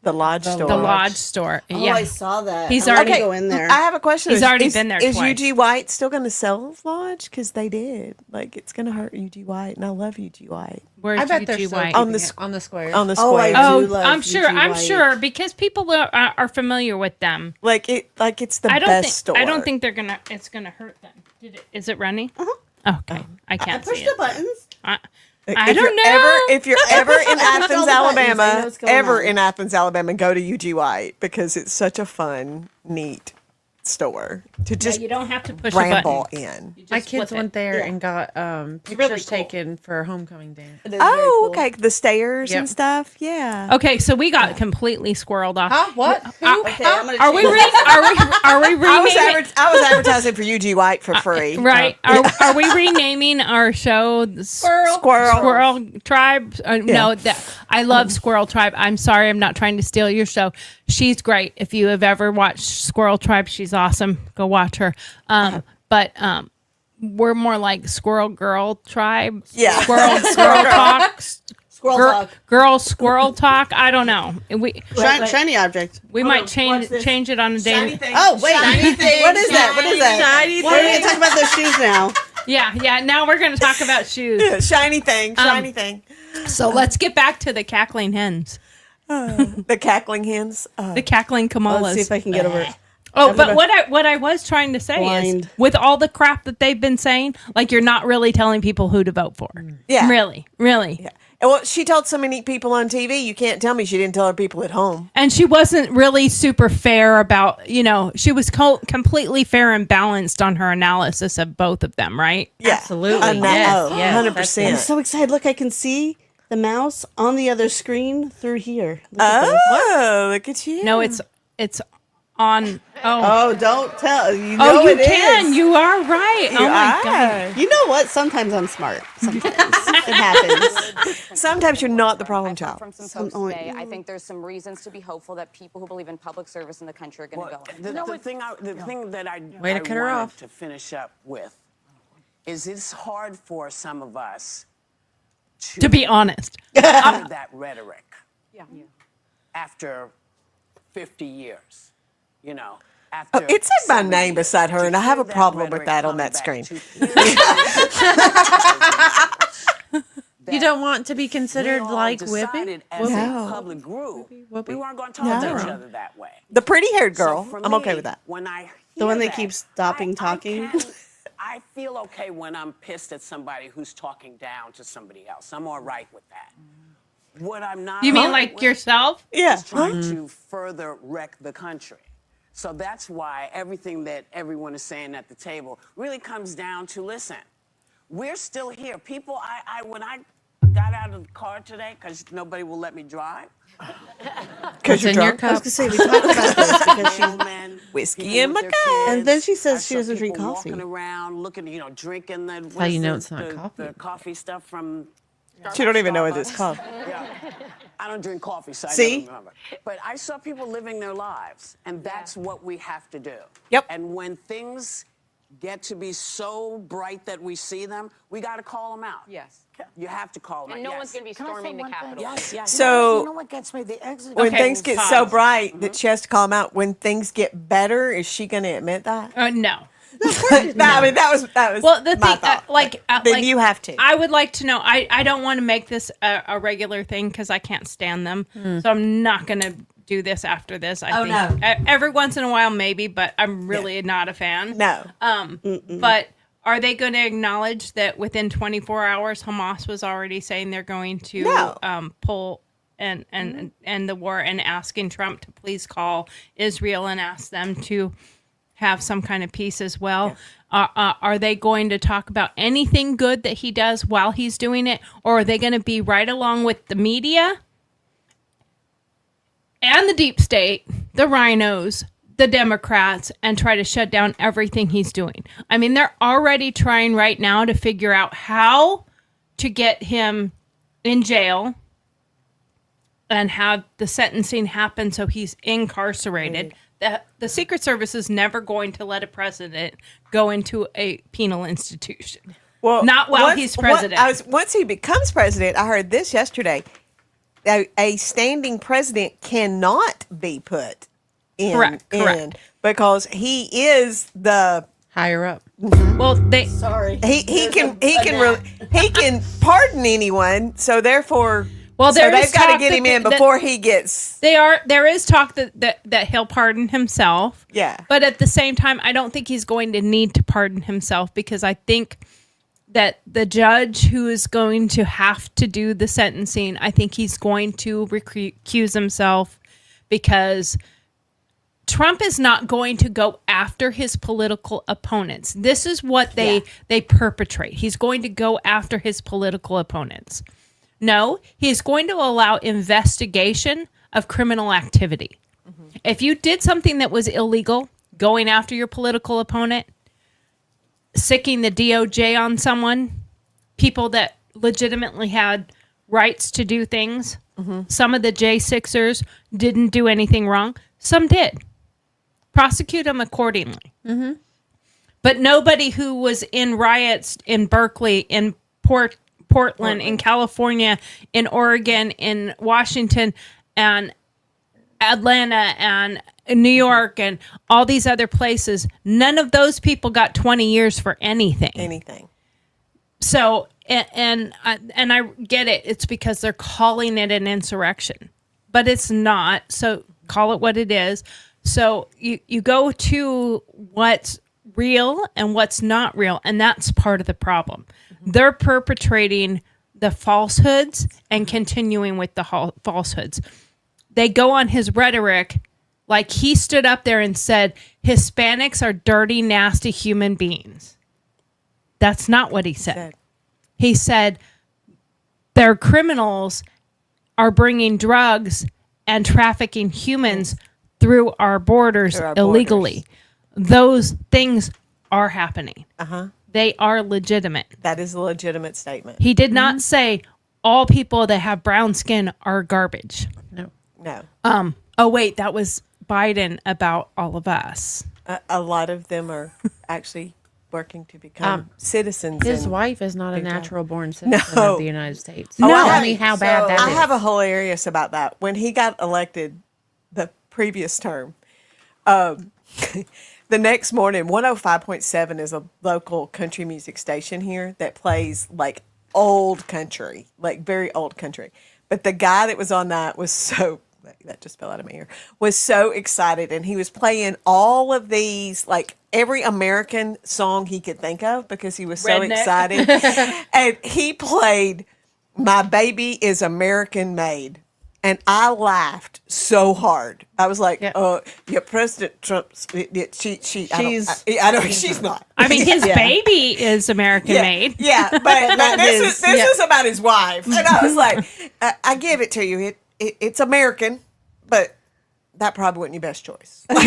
the lodge store. The Lodge store. Oh, yeah. I saw that. He's I wanna already- go in there. I have a question. He's already been there Is twice. UG White still going to sell Lodge? Because they did. Like, it's going to hurt UG White, and I love UG White. Where's I bet they're UG still White? On the on the square. On the Oh, I square. do. Oh, love I'm sure. UG I'm White. sure because people are familiar with them. Like it's the I don't best think. store. I don't think they're gonna. It's gonna hurt them. Is it running? Okay, I I can't push see the it. buttons. I If don't you're know. if you're ever in I pushed all Athens, the buttons. I know Alabama, what's going on. in Athens, Alabama, go to UG White because it's such a fun, neat store to just You don't have to push a ramble button. in. You just My kids flip it. went there Yeah. and got pictures really cool. taken for homecoming day. It is very Oh, cool. okay. The stairs Yep. and stuff. Yeah. Okay, so we got completely squirreled off. Huh? What? Okay, I'm gonna Are we? change it. Are we I was, renaming? I was advertising for UG White for free. Right. Are we renaming our show the Squirrel Tribe? No, I love Squirrel Tribe. I'm sorry, I'm not trying to steal your show. She's great. If you have ever watched Squirrel Tribe, she's awesome. Go watch her. But we're more like Squirrel Girl Tribe. Yeah. Squirrel Talk. girl squirrel talk. I don't know. Shiny object. We might change it on a day. Oh wait, what is that? What is that? Shiny We're going to talk about those shoes now. Yeah. Now we're going to talk about shoes. Yeah, shiny thing. So let's get back to the cackling hens, The cackling hens. the cackling Kamalas. Let's see if I can get over it. Oh, but what I was trying to say is, with all the crap that they've been saying, like, you're not really telling people who to vote for. Yeah. Really. Yeah. Well, she told so many people on TV. You can't tell me she didn't tell her people at home. And she wasn't really super fair about, she was completely fair and balanced on her analysis of both of them, right? Yeah. Absolutely. Yes. Yes. 100%. I'm so excited. Look, I can see the mouse on the other screen through here. Look at this. Oh, look at you. No, it's on. Oh, don't tell. You know you it can. is. You are right. Oh my God. You know what? Sometimes I'm smart. Sometimes it happens. Sometimes you're not the problem child. From some folks today, I think there's some reasons to be hopeful that people who believe in public service in the country are going to go. The thing that I Way to cut her wanted off. to finish up with is it's hard for some of us To be honest. hear that rhetoric after 50 years. After It said my 70 name years, beside her, to and I have a hear that problem with rhetoric that on come that back screen. 2 years You don't want to be we considered all like decided Whippy? as No. a public group, Whoopi? we weren't going to talk to each other that way. The pretty-haired girl. So for I'm okay me, with that. When I The one hear that keeps stopping talking. I feel okay when I'm pissed at somebody who's talking down to somebody else. I'm all right with that. What I'm not You mean all right like with yourself? Yeah. is trying to further wreck the country. So that's why everything that everyone is saying at the table really comes down to, listen, we're still here. People, when I got out of the car today, because nobody will let me drive. Because you're in your drunk. I was cup. gonna say we talked about this because she. Old men, Whiskey people in with my their cup. kids. And then she says I she saw doesn't drink people coffee. Walking around, looking, drinking the. how you what's know the- it's not the- coffee. The coffee stuff from. She don't even know what it's Starbucks. called. Yeah. I don't drink coffee, so I See? don't remember. But I saw people living their lives, and that's what we have to do. Yep. And when things get to be so bright that we see them, we got to call them out. Yes. You have to call them And out. no one's going to be Can I say storming the one thing? Capitol. Yes, yes. So- You know what gets me? The exit. When Okay, things get so pause. bright that she has to call them out, when things get better, is she going to admit that? No. I mean, that was Well, the my thing, thought. Then you have to. I would like to know. I don't want to make this a regular thing because I can't stand them. So I'm not going to do this after this. I think every once in a while, maybe, but I'm really not a fan. No. But are they going to acknowledge that within 24 hours, Hamas was already saying they're going to No. pull and the war and asking Trump to please call Israel and ask them to have some kind of peace as well? Are they going to talk about anything good that he does while he's doing it? Or are they going to be right along with the media and the deep state, the rhinos, the Democrats, and try to shut down everything he's doing? I mean, they're already trying right now to figure out how to get him in jail and have the sentencing happen so he's incarcerated. The Secret Service is never going to let a president go into a penal institution. Well, Not while he's president. Once he becomes president, I heard this yesterday. A standing president cannot be put in, Correct. because he is the Higher up. Well, he can pardon anyone. So therefore, Well, there they've is got to talk get him that- in that- before he gets. there is talk that he'll pardon himself. Yeah. But at the same time, I don't think he's going to need to pardon himself because I think that the judge who is going to have to do the sentencing, I think he's going to recuse himself because Trump is not going to go after his political opponents. This is what they perpetrate. He's going to go after his political opponents. No, he's going to allow investigation of criminal activity. If you did something that was illegal, going after your political opponent, sicking the DOJ on someone, people that legitimately had rights to do things, some of the J6ers didn't do anything wrong. Some did. Prosecute them accordingly. But nobody who was in riots in Berkeley, in Portland, in California, in Oregon, in Washington, and Atlanta, and New York, and all these other places. None of those people got 20 years for anything. So, and I get it. It's because they're calling it an insurrection, but it's not. So call it what it is. So you go to what's real and what's not real, and that's part of the problem. They're perpetrating the falsehoods and continuing with the falsehoods. They go on his rhetoric, like he stood up there and said, Hispanics are dirty, nasty human beings. That's not what he said. He said their criminals are bringing drugs and trafficking humans through our borders illegally. Those things are happening. They are legitimate. That is a legitimate statement. He did not say all people that have brown skin are garbage. No. Oh, wait, that was Biden about all of us. A lot of them are actually working to become citizens. His and wife is not a big job. natural born citizen No. of the United States. No. Tell me how bad that I is. have a hilarious about that. When he got elected the previous term, the next morning, 105.7 is a local country music station here that plays like old country, like very old country. But the guy that was on that was that just fell out of my ear, was so excited. And he was playing all of these, like every American song he could think of because he was so excited. And he played My Baby is American Made. And I laughed so hard. I was like, President Trump's, she's not. I mean, his baby is American made. Yeah, but this is about his wife. And I was like, I give it to you. It's American, but that probably wasn't your best choice. Right.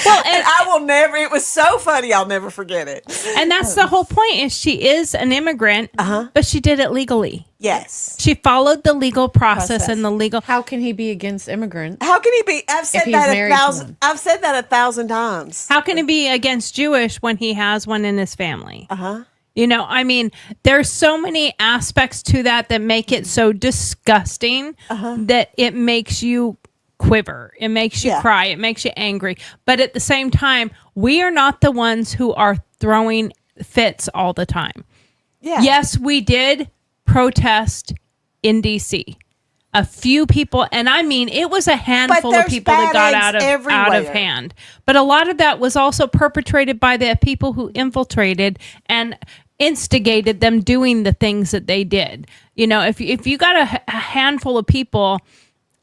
Well, and I will never, it was so funny, I'll never forget it. And that's the whole point, is she is an immigrant, but she did it legally. Yes. She followed the legal process and the legal. How can he be against immigrants? How can he be? I've said he's that married to one? I've said that 1,000 times. How can he be against Jewish when he has one in his family? You know, I mean, there's so many aspects to that make it so disgusting that it makes you quiver. It makes you cry. It makes you angry. But at the same time, we are not the ones who are throwing fits all the time. Yeah. Yes, we did protest in D.C. A few people, and I mean, it was a handful of people that got out of hand. But a lot of that was also perpetrated by the people who infiltrated and instigated them doing the things that they did. You know, if you got a handful of people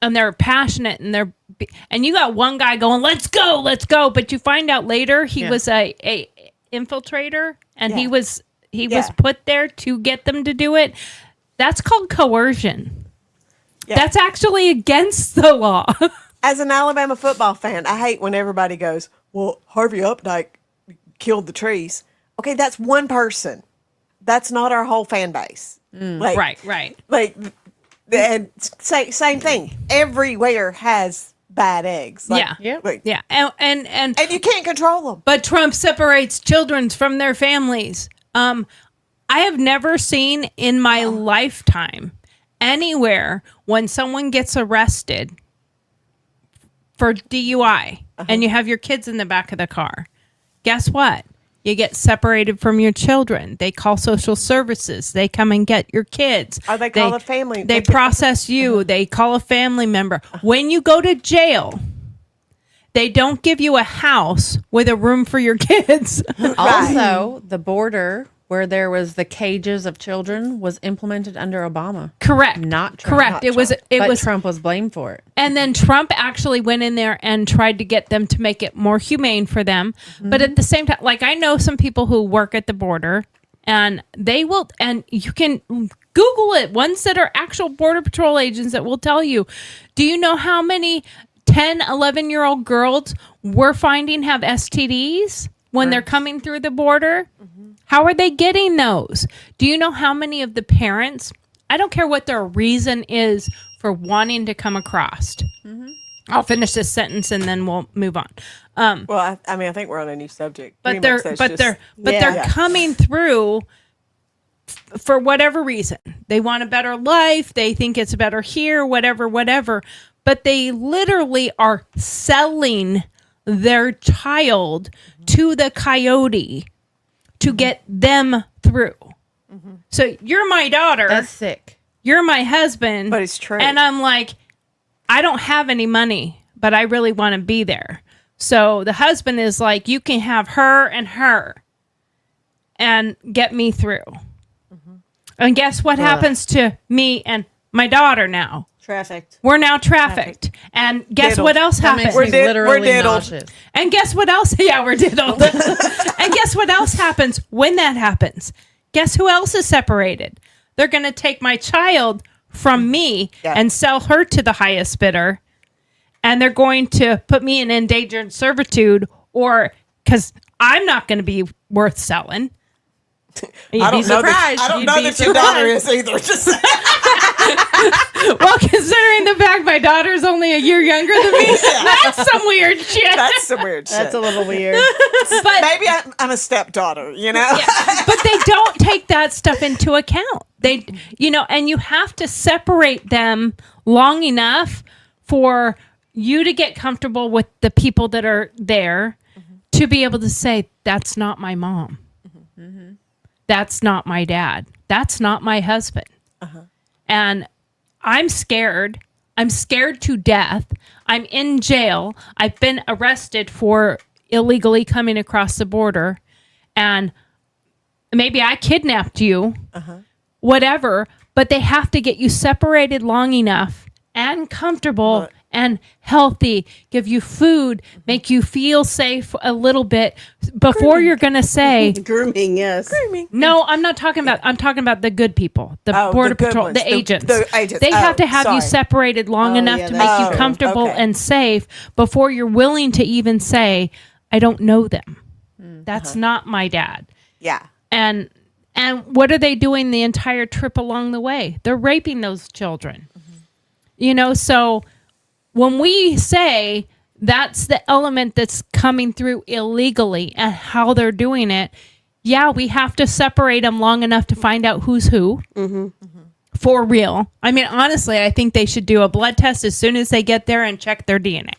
and they're passionate and you got one guy going, let's go, but you find out later he was a infiltrator and he was put there to get them to do it. That's called coercion. Yeah. That's actually against the law. As an Alabama football fan, I hate when everybody goes, well, Harvey Updike killed the trees. Okay, that's one person. That's not our whole fan base. Right. Like, and same thing. Everywhere has bad eggs. Like, yeah. And you can't control them. But Trump separates children from their families. I have never seen in my lifetime anywhere when someone gets arrested for DUI and you have your kids in the back of the car. Guess what? You get separated from your children. They call social services. They come and get your kids. Or they call a family. They process you. They call a family member. When you go to jail, they don't give you a house with a room for your kids. Also, the border where there was the cages of children was implemented under Obama. Correct. Not Trump. Correct. But Trump was blamed for it. And then Trump actually went in there and tried to get them to make it more humane for them. But at the same time, like I know some people who work at the border and they will, and you can Google it, ones that are actual Border Patrol agents that will tell you, do you know how many 10, 11-year-old girls we're finding have STDs when they're coming through the border? How are they getting those? Do you know how many of the parents, I don't care what their reason is for wanting to come across. I'll finish this sentence and then we'll move on. Well, I mean, I think we're on a new subject. But they're coming through for whatever reason. They want a better life. They think it's better here, whatever. But they literally are selling their child to the coyote to get them through. So you're my daughter. That's sick. You're my husband. But it's true. And I'm like, I don't have any money, but I really want to be there. So the husband is like, you can have her and get me through. And guess what happens to me and my daughter now? Trafficked. We're now trafficked. And guess Diddled. what else That makes happens? me literally diddled. nauseous. And guess what else? Yeah, we're diddled. And guess what else happens when that happens? Guess who else is separated? They're going to take my child from me and sell her to the highest bidder. And they're going to put me in endangered servitude, or because I'm not going to be worth selling. I don't know surprised. that, I don't You'd know be that your daughter surprised. is either. Just saying. Well, considering the fact my daughter's only a year younger than me, that's some weird shit. That's some weird shit. That's a little weird. But Maybe I'm a stepdaughter, you know? but they don't take that stuff into account. They, and you have to separate them long enough for you to get comfortable with the people that are there to be able to say, that's not my mom. That's not my dad. That's not my husband. And I'm scared. I'm scared to death. I'm in jail. I've been arrested for illegally coming across the border. And maybe I kidnapped you, whatever, but they have to get you separated long enough and comfortable and healthy, give you food, make you feel safe a little bit before you're going to say, Grooming, yes. no, I'm talking about the good people, the Border the good Patrol, ones, the agents. the agents. They have Oh, to have you sorry. separated long enough yeah, to that's make you true. comfortable Okay. and safe before you're willing to even say, I don't know them. That's not my dad. Yeah. And what are they doing the entire trip along the way? They're raping those children. So when we say that's the element that's coming through illegally and how they're doing it, yeah, we have to separate them long enough to find out who's who. For real. I mean, honestly, I think they should do a blood test as soon as they get there and check their DNA.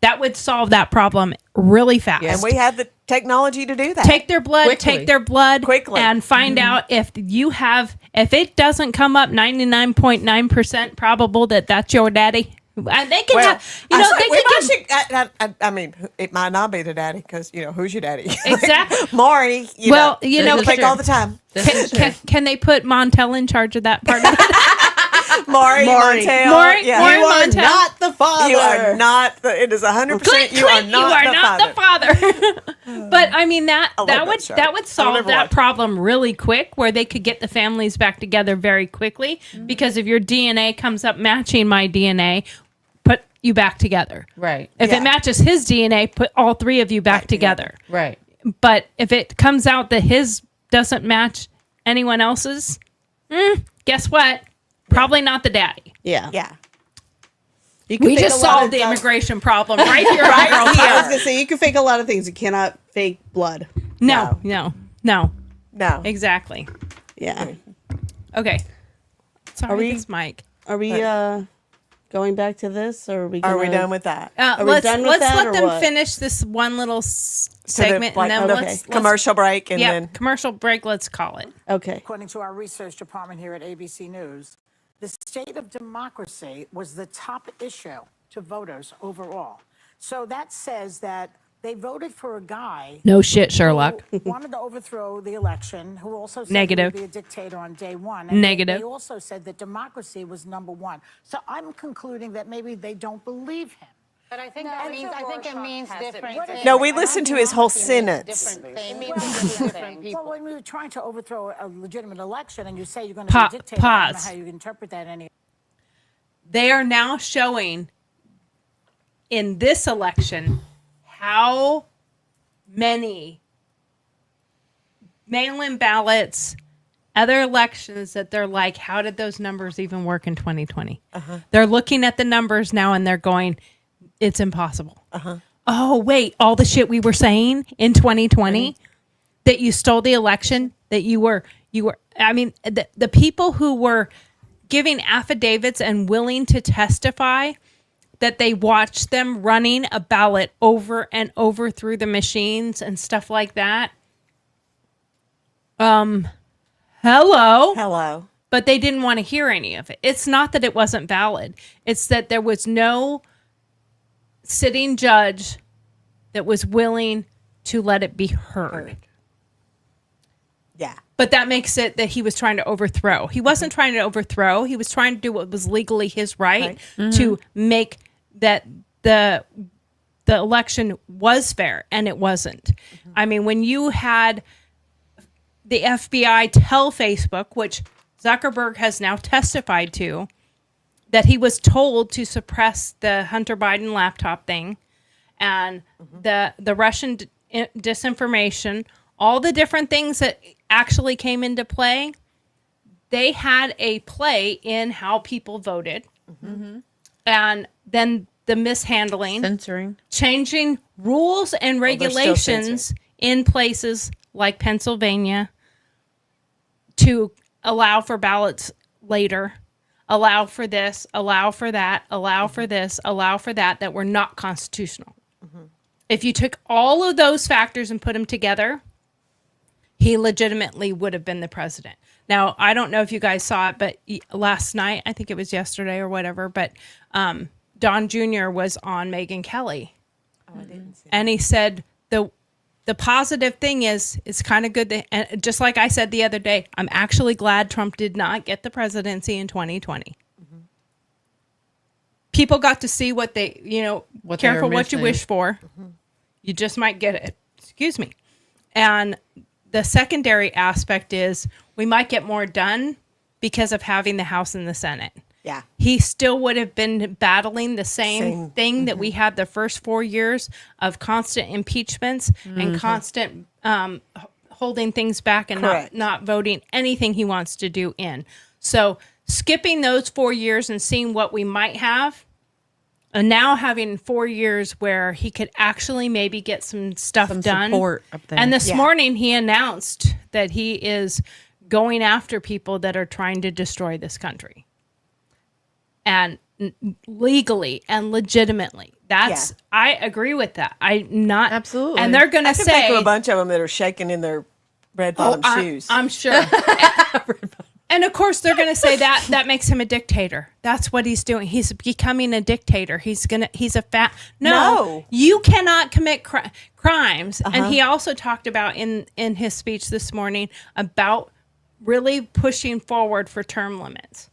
That would solve that problem really fast. And we have the technology to do that. Take their blood, Quickly. Quickly. and find out if it doesn't come up 99.9% probable that that's your daddy. And they can have, they can give, I mean, it might not be the daddy because, who's your daddy? Exactly. Maury, Well, This is pick true. all the time. can they put Montel in charge of that part of it? Maury, Montel. Maury, yeah. Maury You are Montel. not the father. You are not, it is 100%, Click, you are click, not the father. But I mean that love that that would show. that would I solve never that watched it. problem really quick, where they could get the families back together very quickly. Because if your DNA comes up matching my DNA, put you back together. Right. If Yeah. it matches his DNA, put all three of you back together. Right. But if it comes out that his doesn't match anyone else's, guess what? Probably not the daddy. Yeah. Yeah. You can We fake just a lot solved of the stuff. immigration problem right here. Right on Girl here. I was Talk. gonna say you can fake a lot of things. You cannot fake blood. No. No. Exactly. Yeah. Okay. Sorry, Are we- this mic. Are we going back to this, or are we? Are we gonna- done with that? Are we done with let's that, let or them what? finish this one little So the, segment, like, and then okay. let's commercial break and yeah, then commercial break. Let's call it. Okay. According to our research department here at ABC News, the state of democracy was the top issue to voters overall. So that says that they voted for a guy No shit, Sherlock. who wanted to overthrow the election, who also said Negative. he would be a dictator on day one. And Negative. They also said that democracy was number one. So I'm concluding that maybe they don't believe him. But I think it means different things. No, we listened to his whole sentence. It means different things. Well, when we were trying to overthrow a legitimate election and you say you're going to be a dictator, I don't know Pause. how you interpret that any. They are now showing in this election how many mail-in ballots, other elections that they're like, how did those numbers even work in 2020? They're looking at the numbers now and they're going, it's impossible. Oh, wait, all the shit we were saying in 2020 that you stole the election, that you were You were, I mean, the people who were giving affidavits and willing to testify that they watched them running a ballot over and over through the machines and stuff like that. Hello. But they didn't want to hear any of it. It's not that it wasn't valid. It's that there was no sitting judge that was willing to let it be heard. Yeah. But that makes it that he was trying to overthrow. He wasn't trying to overthrow. He was trying to do what was legally his right to make that the election was fair, and it wasn't. I mean, when you had the FBI tell Facebook, which Zuckerberg has now testified to, that he was told to suppress the Hunter Biden laptop thing and the Russian disinformation, all the different things that actually came into play, they had a play in how people voted. And then the mishandling, Censoring. changing rules and they're still regulations censored. in places like Pennsylvania to allow for ballots later, allow for this, allow for that, allow for this, allow for that, that were not constitutional. If you took all of those factors and put them together, he legitimately would have been the president. Now, I don't know if you guys saw it, but last night, I think it was yesterday or whatever, but Don Jr. was on Megyn Kelly. Oh, I didn't see And he said the positive thing is it's kind of good that, and just like I said the other day, I'm actually glad Trump did not get the presidency in 2020. People got to see what they, What they were careful what you missing. wish for. You just might get it. Excuse me. And the secondary aspect is we might get more done because of having the House and the Senate. Yeah. He still would have been battling the same thing that we had the first 4 years of constant impeachments and constant holding things back and Correct. not voting anything he wants to do in. So skipping those 4 years and seeing what we might have, and now having 4 years where he could actually maybe get some stuff Some done. support up there. And this Yeah. morning he announced that he is going after people that are trying to destroy this country. And legally and legitimately. That's I agree with that. I not Absolutely. And they're going to I can think say of a bunch of them that are shaking in their red bottom shoes. I'm sure. And of course they're going to say that makes him a dictator. That's what he's doing. He's becoming a dictator. He's a fat. No. You cannot commit crimes. And he also talked about in his speech this morning about really pushing forward for term limits.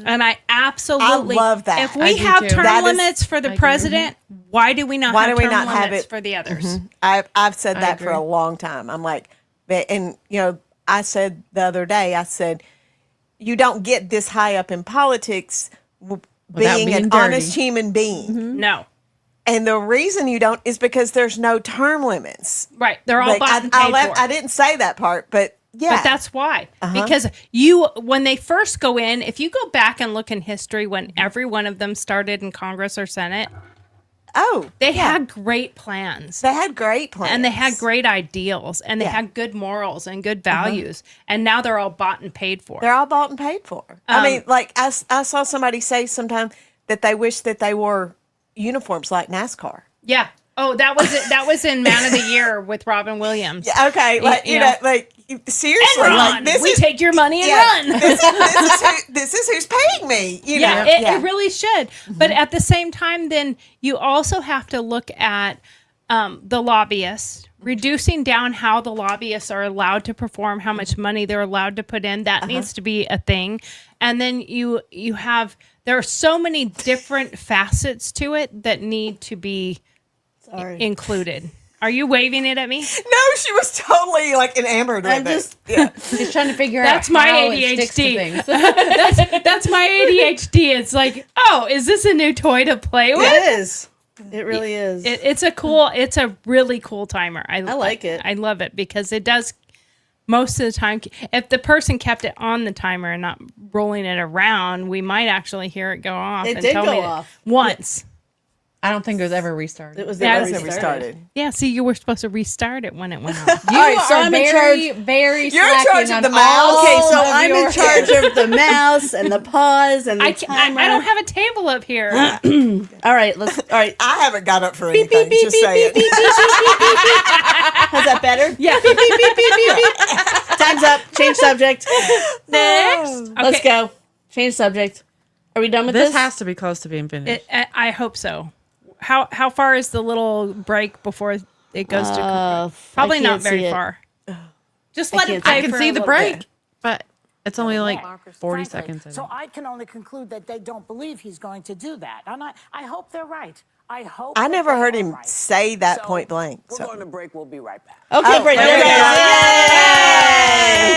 And I absolutely love that. If I we do have too. term That is- limits for the president, why do we not Why have do we term not have limits it- for the others? I've said that for agree. a long time. I'm like, and I said the other day, I said, you don't get this high up in politics being being an dirty. honest human being. No. And the reason you don't is because there's no term limits. Right. They're all Like, bought and paid for. I didn't say that part, but yeah. But that's why. Because when they first go in, if you go back and look in history when every one of them started in Congress or Senate, they had great plans. They had great plans. And they had great ideals. And they had good morals and good values. And now they're all bought and paid for. They're all bought and paid for. I mean, like I saw somebody say sometime that they wish that they wore uniforms like NASCAR. Yeah. Oh, that was it. That was in Man of the Year with Robin Williams. Yeah, okay, like you know. like seriously, And like run. this We is take your money and run. this is who's paying me. You Yeah, know? it really should. But at the same time, then you also have to look at the lobbyists, reducing down how the lobbyists are allowed to perform, how much money they're allowed to put in. That needs to be a thing. And then you have, there are so many different facets to it that need to be included. Are you waving it at me? No, she was totally like enamored with it. Yeah. Just trying to figure That's out my how it sticks to ADHD. things. That's my ADHD. It's like, oh, is this a new toy to play with? It is. It really is. It's a really cool timer. I like it. I love it because it does most of the time. If the person kept it on the timer and not rolling it around, we might actually hear it go off. It and did tell go me off. once. I don't think it was ever restarted. It was Yeah, never it was restarted. Yeah, see, you were supposed to restart it when it went off. You All right, so are I'm in very, charge. very You're in slacking charge of on the mouse. all Okay, so of I'm your- in charge of the mouse and the pause and the I timer. don't have a table up here. All right, let's. All right, I haven't got up for anything. Just saying. how's that better? Yeah. Beep, beep, beep, beep, beep, beep. Time's up. Change subject. Next. Let's Okay. go. Change subject. Are we done with This this? has to be close to being finished. I hope so. How far is the little break before it goes to? Probably I not can't see very it. far. Just I let can't it play I can for see a the little break, bit. but it's only like 40 Frankly. seconds. I So think. I can only conclude that they don't believe he's going to do that. And I hope they're right. I hope. I that never they heard are him right. say that So, point blank. We're So. going to break. We'll be right back. Okay, great. there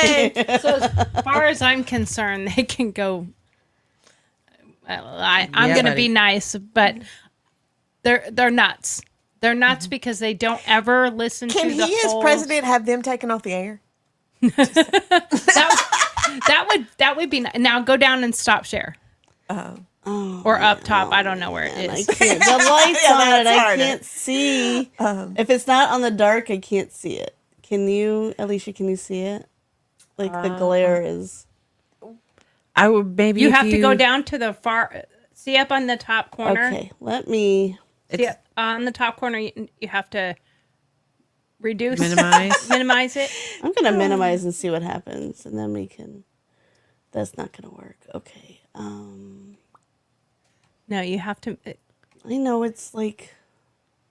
There we go. So as far as I'm concerned, they can go. I'm Yeah, gonna buddy. be nice, but they're nuts. They're nuts because they don't ever listen Can to the he, as whole. president, have them taken off the air? That would be now. Go down and stop share. Or up top. I don't know where it And I is. can't. The light's Yeah, on it. that's I harder. can't see. If it's not on the dark, I can't see it. Can you, Alicia? Can you see it? Like the glare is. I would maybe You if have to go down to the far. See up on the top corner. Okay, let me. See up on the top corner. You have to reduce, minimize. it. I'm gonna minimize and see what happens, and then we can. That's not gonna work. Okay. No, you have to. I know it's like.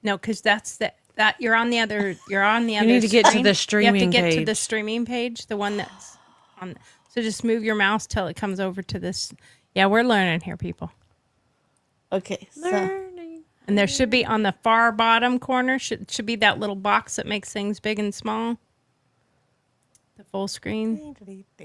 No, because that you're on the other. You're on the other. need to get to screen. the You have to streaming get to the page. streaming page, the one that's on. So just move your mouse till it comes over to this. Yeah, we're learning here, people. Okay. So, And there should be on the far bottom corner should be that little box that makes things big and small. The full screen.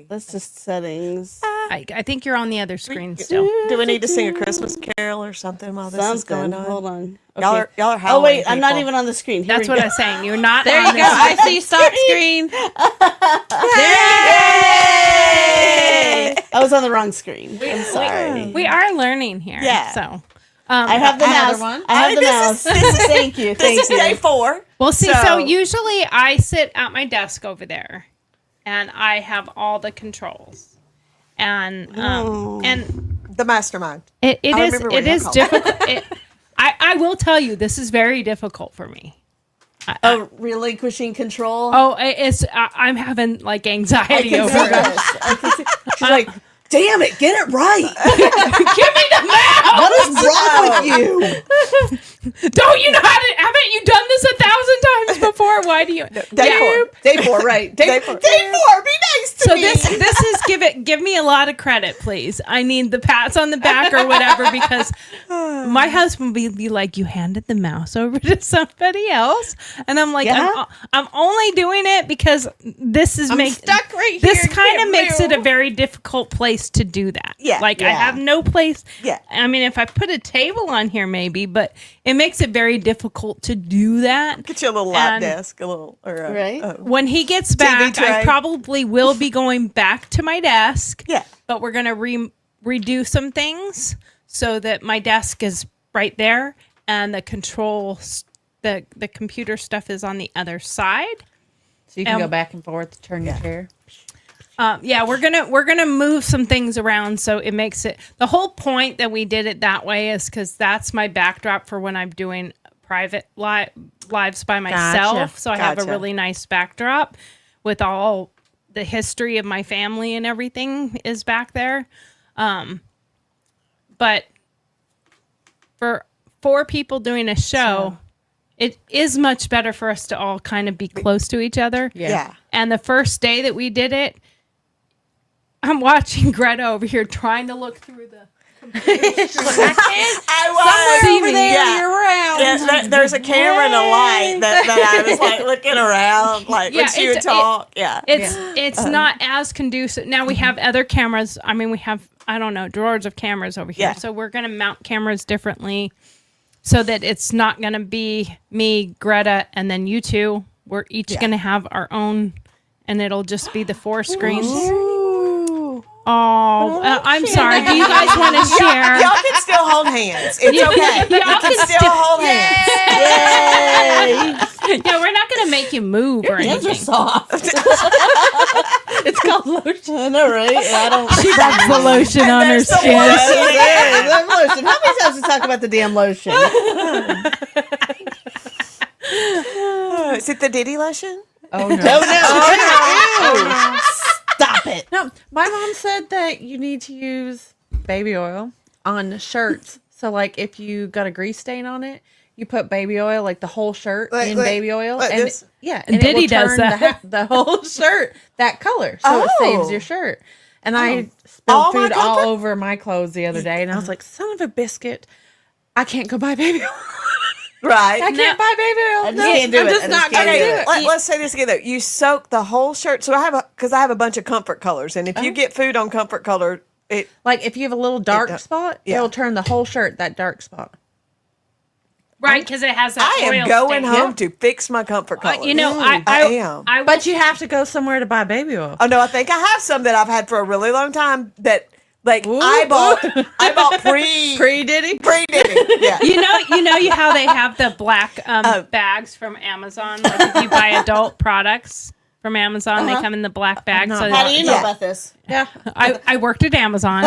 that's just settings. I think you're on the other screen still. Do we need to sing a Christmas carol or something while this is going Something. on? Hold on. Y'all Okay. are Oh howling, wait, I'm not people. even on the screen. Here That's we what go. I'm saying. You're not. There on you go. the I see stop screen. I was on the wrong screen. I'm sorry. We are learning here. Yeah. So. I have the Another mouse. one? I have the mouse. This is Thank you. This Thank is you. day 4. Well, see, so usually I sit at my desk over there, and I have all the controls, and The mastermind. it I is remember what it you is called difficult. I will tell you, this is very difficult for me. Oh, relinquishing control. Oh, I'm having like anxiety I over can see it. this. I can see. She's like, damn it, get it right. Give me the mouse. What is wrong with you? Don't you know how to? Haven't you done this 1,000 times before? Why do you? Day 4. Day 4, right? Day 4. Day 4. Be nice to So me. this is give me a lot of credit, please. I need the pats on the back or whatever because my husband would be like, "You handed the mouse over to somebody else," and I'm like, Yeah. "I'm only doing it because this is stuck right This here, kind of can't makes it a move." very difficult place to do that. Yeah. like I Yeah. have no place. Yeah. I mean, if I put a table on here, maybe, but it makes it very difficult to do that. Get you a little lap And- desk, a little, or a, Right. When he gets back, I tray. probably will be going back to my desk. Yeah. But we're going to redo some things so that my desk is right there and the controls, the computer stuff is on the other side. So you can go back and forth, turn your chair. Yeah, we're gonna move some things around so it makes it. The whole point that we did it that way is because that's my backdrop for when I'm doing private lives by myself. Gotcha. So I have a Gotcha. really nice backdrop with all the history of my family and everything is back there. But for 4 people doing a show, it is much better for us to all kind of be close to each other. Yeah. And the first day that we did it, I'm watching Greta over here trying to look through the I was. See me. Yeah, there's a camera and a light that I was like looking around, like Yeah, when she would talk. It's not as conducive. Now we have other cameras. I mean, we have, I don't know, drawers of cameras over here. Yeah. So we're going to mount cameras differently so that it's not going to be me, Greta, and then you two. We're each going to have our own, and it'll just be the 4 screens. Oh, I'm sorry. Do you guys want to share? Y'all can still hold hands. It's okay. You can still hold hands. Yay! No, we're not going to make you move or Hands are anything. soft. It's called lotion. I know, right? I don't. She rubs the lotion on her There's the skin. one. That lotion. How many times we talk about the damn lotion? Is it the Diddy lotion? Oh, no. Oh no! Stop it! No, my mom said that you need to use baby oil on shirts. So, like, if you got a grease stain on it, you put baby oil, like the whole shirt in baby oil, like and this? yeah, And it will Diddy does turn that. the whole shirt that color, so it saves your shirt. And I All spilled my food all comfort? over my clothes the other day, and I was like, "Son of a biscuit, I can't go buy baby oil. Right. I can't buy baby oil. I just can't do I'm it. just I not just gonna can't do do it." it. Let's say this together. You soak the whole shirt. So I have a bunch of comfort colors, and if you get food on comfort color, it Like if you have a little dark does- spot, yeah. it'll turn the whole shirt that dark spot. Right, because it has that I am oil going stain. home to fix my comfort colors. You know, I am. I will But you have to go somewhere to buy baby oil. Oh no, I think I have some that I've had for a really long time. That like I bought pre Diddy. Diddy. Yeah. you know how they have the black bags from Amazon. Like if you buy adult products from Amazon, they come in the black bag. So How do you know Yeah. about this? Yeah. I worked at Amazon.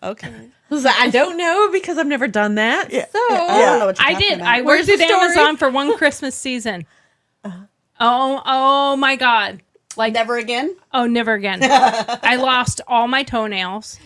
Okay. I don't know because I've never done that. Yeah. So I don't know what you're I talking did. about. I Where's worked the at story? Amazon for one Christmas season. Oh my God! Like Never again. oh, never again. I lost all my toenails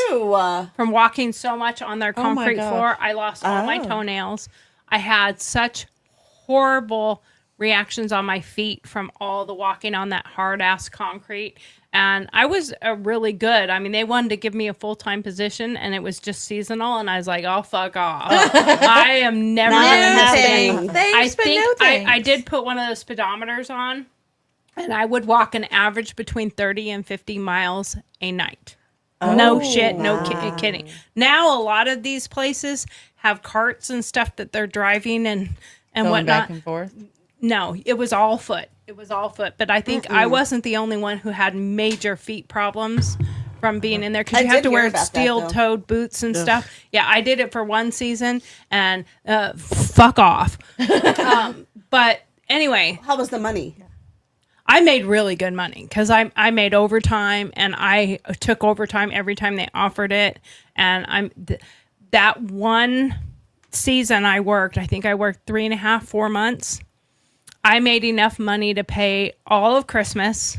Ew. from walking so much on their my concrete gosh. floor. I lost all my toenails. I had such horrible reactions on my feet from all the walking on that hard ass concrete. And I was really good. I mean, they wanted to give me a full-time position and it was just seasonal. And I was like, oh, fuck off. I am never Not going to miss happening. it. Thanks, I but think no thanks. I did put one of those speedometers on and I would walk an average between 30 and 50 miles a night. No shit, no kidding. Now, a lot of these places have carts and stuff that they're driving and going whatnot. back and forth. No, it was all foot. It was all foot. But I think I wasn't the only one who had major feet problems from being in there because I you have did to hear wear about that, steel-toed boots and stuff. Yeah, I did it for one season and fuck off. But anyway, How was the money? I made really good money because I made overtime and I took overtime every time they offered it. And that one season I worked, I think I worked 3.5, 4 months. I made enough money to pay all of Christmas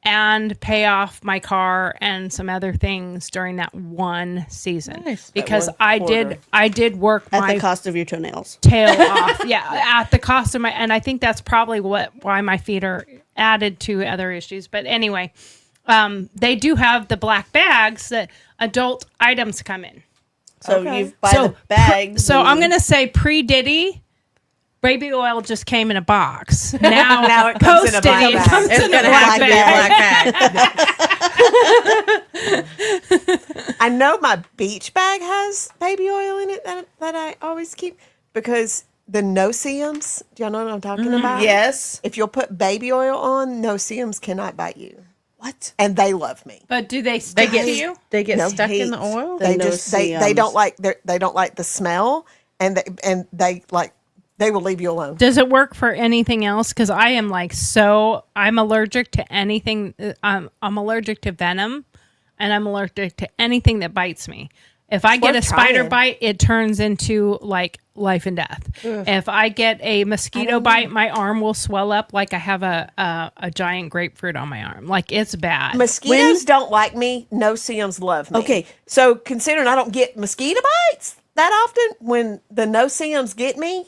and pay off my car and some other things during that one season. Nice. Because That one I quarter. did work At my the cost of your toenails. tail off. Yeah, at the cost of my, and I think that's probably why my feet are added to other issues. But anyway, they do have the black bags that adult items come in. So you buy the bags. So and I'm you- gonna say pre-Diddy, baby oil just came in a box. Now, it comes in a post-Diddy, black it comes bag. in a Gonna black have to be a bag. black bag. I know my beach bag has baby oil in it that I always keep because the no-see-ums, do y'all know what I'm talking about? Yes. If you'll put baby oil on, no-see-ums cannot bite you. What? And they love me. But do they stick to you? They get No, stuck in the hate oil. the They just they no-see-ums. don't like the smell and they will leave you alone. Does it work for anything else? Because I am I'm allergic to anything. I'm allergic to venom, and I'm allergic to anything that bites me. If I get a worth spider trying. bite, it turns into like life and death. If I get a mosquito bite, my arm will swell up like I have a giant grapefruit on my arm. Like it's bad. Mosquitoes don't like me. No-see-ums love me. Okay. So considering I don't get mosquito bites that often, when the no-see-ums get me,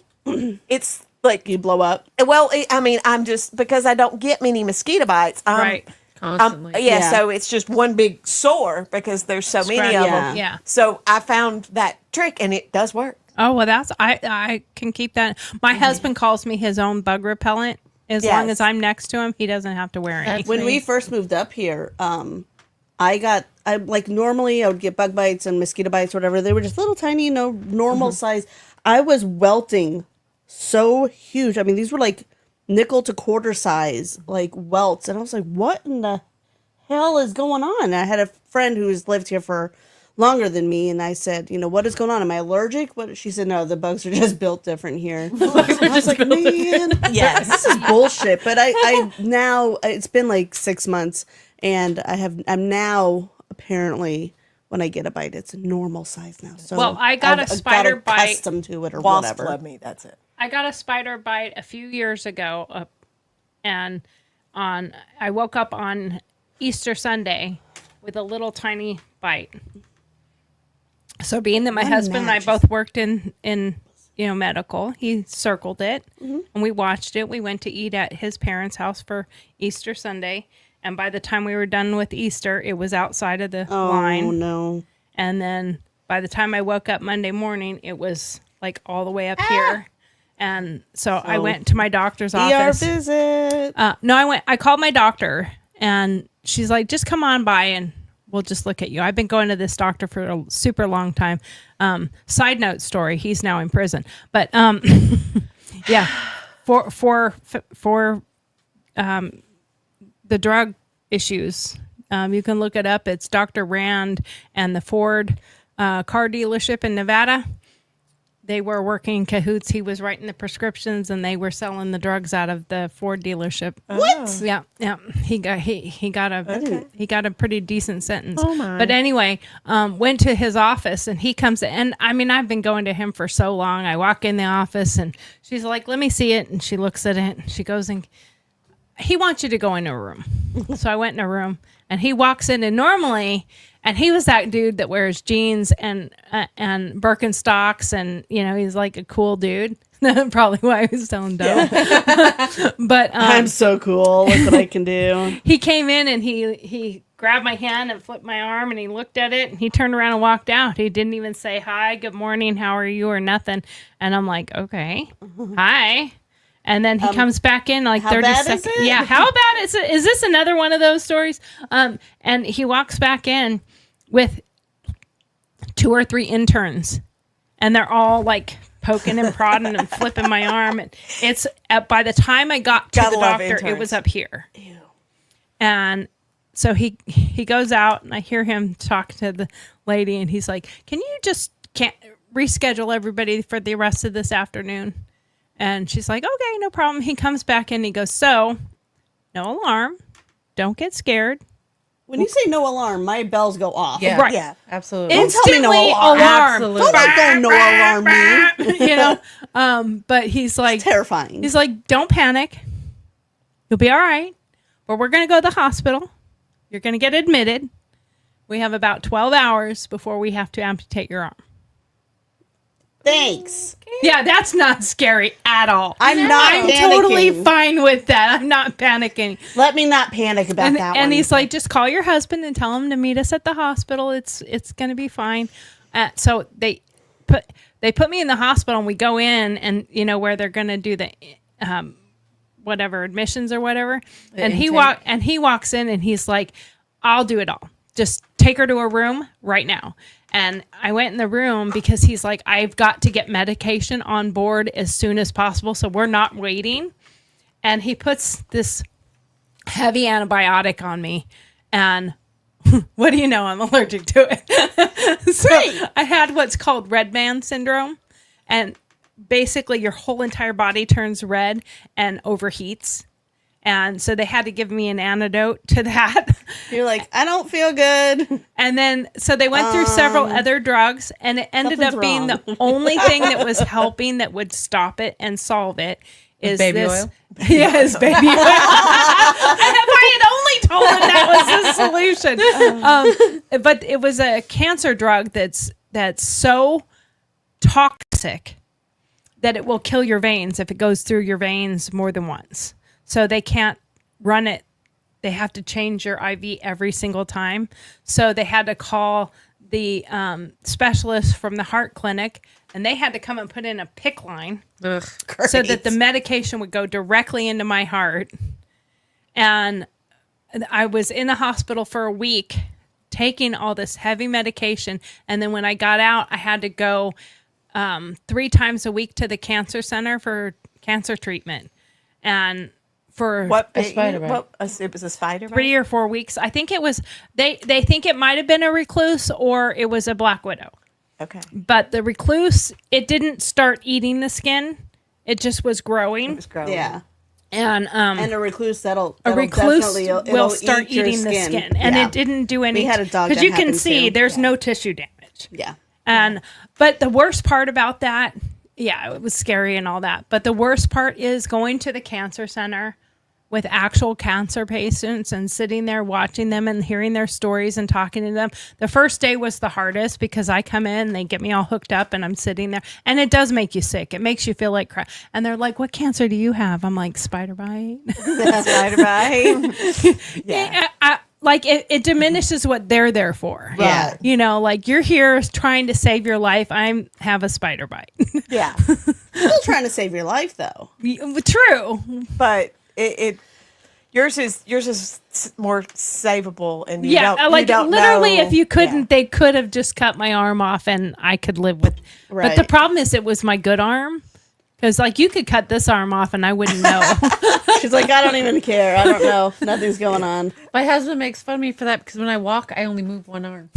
it's like You blow up. well, I mean, I'm just because I don't get many mosquito bites. Right. Constantly. Yeah. So it's just one big sore because there's so many Spread, of yeah. them. Yeah. So I found that trick and it does work. Oh well, I can keep that. My husband calls me his own bug repellent. As long Yes. as I'm next to him, he doesn't have to wear any. When we first moved up here, I like normally I would get bug bites and mosquito bites, or whatever. They were just little tiny, normal size. I was welting so huge. I mean, these were like nickel to quarter size, like welts. And I was like, what in the hell is going on? I had a friend who's lived here for longer than me, and I said, what is going on? Am I allergic? What? She said, no, the bugs are just built different here. I was like, man, Yes. this is bullshit. But I now it's been like 6 months, and I'm now apparently when I get a bite, it's a normal size now. So Well, I got a spider got bite. accustomed to it or Wasp whatever. love me. That's it. I got a spider bite a few years ago, and I woke up on Easter Sunday with a little tiny bite. So being that my husband and I both worked in medical, he circled it and we watched it. We went to eat at his parents' house for Easter Sunday, and by the time we were done with Easter, it was outside of the line. Oh no! And then by the time I woke up Monday morning, it was like all the way up here. And so I went to my doctor's office. ER visit. No, I called my doctor, and she's like, just come on by and we'll just look at you. I've been going to this doctor for a super long time. Side note story, he's now in prison. But yeah, for the drug issues, you can look it up. It's Dr. Rand and the Ford car dealership in Nevada. They were working in cahoots. He was writing the prescriptions, and they were selling the drugs out of the Ford dealership. What? Yeah. He got a pretty decent sentence. Oh my! But anyway, went to his office, and he comes in, and I mean, I've been going to him for so long. I walk in the office, and she's like, "Let me see it," and she looks at it, and she goes, and he wants you to go into a room. So I went in a room, and he walks in, and normally. And he was that dude that wears jeans and Birkenstocks, and he's like a cool dude. Probably why he was selling dope. But I'm so cool. Look what I can do. He came in and he grabbed my hand and flipped my arm, and he looked at it, and he turned around and walked out. He didn't even say hi, good morning, how are you, or nothing. And I'm like, okay, hi. And then he comes back in like 30 seconds. Yeah, how bad is it? Is this another one of those stories? And he walks back in with 2 or 3 interns, and they're all like poking and prodding and flipping my arm. And it's by the time I got to the doctor, it was up here. Ew. And so he goes out, and I hear him talk to the lady, and he's like, "Can you just reschedule everybody for the rest of this afternoon?" And she's like, "Okay, no problem." He comes back in, and he goes, "So, no alarm. Don't get scared." When you say no alarm, my bells go off. Yeah, Right. yeah, absolutely. Don't tell me no Instantly alarm. Absolutely. Don't like go no alarm me. But he's like, Terrifying. he's like, "Don't panic. You'll be all right. But we're going to go to the hospital. You're going to get admitted. We have about 12 hours before we have to amputate your arm." Thanks. Yeah, that's not scary at all. I'm totally panicking. fine with that. I'm not panicking. Let me not panic about that one. And he's like, "Just call your husband and tell him to meet us at the hospital. It's going to be fine." So they put me in the hospital, and we go in, and where they're going to do the whatever admissions or whatever. And he walks in, and he's like, "I'll do it all. Just take her to a room right now." And I went in the room because he's like, "I've got to get medication on board as soon as possible, so we're not waiting." And he puts this heavy antibiotic on me, and what do you know? I'm allergic to it. So I had what's called red man syndrome, and basically your whole entire body turns red and overheats. And so they had to give me an antidote to that. You're like, "I don't feel good." And then, so they went through several other drugs, and it ended up being wrong. the only thing that was helping that would stop it and solve it is baby this. oil? Yeah, it's baby oil. If I had only told him that was the solution. But it was a cancer drug that's so toxic that it will kill your veins if it goes through your veins more than once. So they can't run it. They have to change your IV every single time. So they had to call the specialist from the heart clinic, and they had to come and put in a PICC line so that the medication would go directly into my heart. And I was in the hospital for a week taking all this heavy medication. And then when I got out, I had to go 3 times a week to the cancer center for cancer treatment. And for What? A spider bite. It was a spider bite? 3 or 4 weeks. I think it was they think it might have been a recluse or it was a black widow. Okay. But the recluse, it didn't start eating the skin. It just was growing. It was growing. Yeah. And a recluse that'll a recluse definitely will it'll start eat your eating the skin, and Yeah. it didn't do any. We had a dog because that you can happened see to. there's Yeah. no tissue damage. Yeah. And but the worst part about that, yeah, it was scary and all that. But the worst part is going to the cancer center with actual cancer patients and sitting there watching them and hearing their stories and talking to them. The first day was the hardest because I come in, they get me all hooked up and I'm sitting there and it does make you sick. It makes you feel like crap. And they're like, "What cancer do you have?" I'm like, "Spider bite." Spider bite. Yeah. Like it diminishes what they're there for. Yeah. You know, like you're here trying to save your life. I have a spider bite. Yeah. Still trying to save your life though. True. But yours is more savable, and you Yeah, don't, like you don't literally, know. if you couldn't, they could have just cut my arm off, and I could live with. But the Right. problem is, it was my good arm, because like you could cut this arm off, and I wouldn't know. She's like, I don't even care. I don't know. Nothing's going on. My husband makes fun of me for that because when I walk, I only move one arm.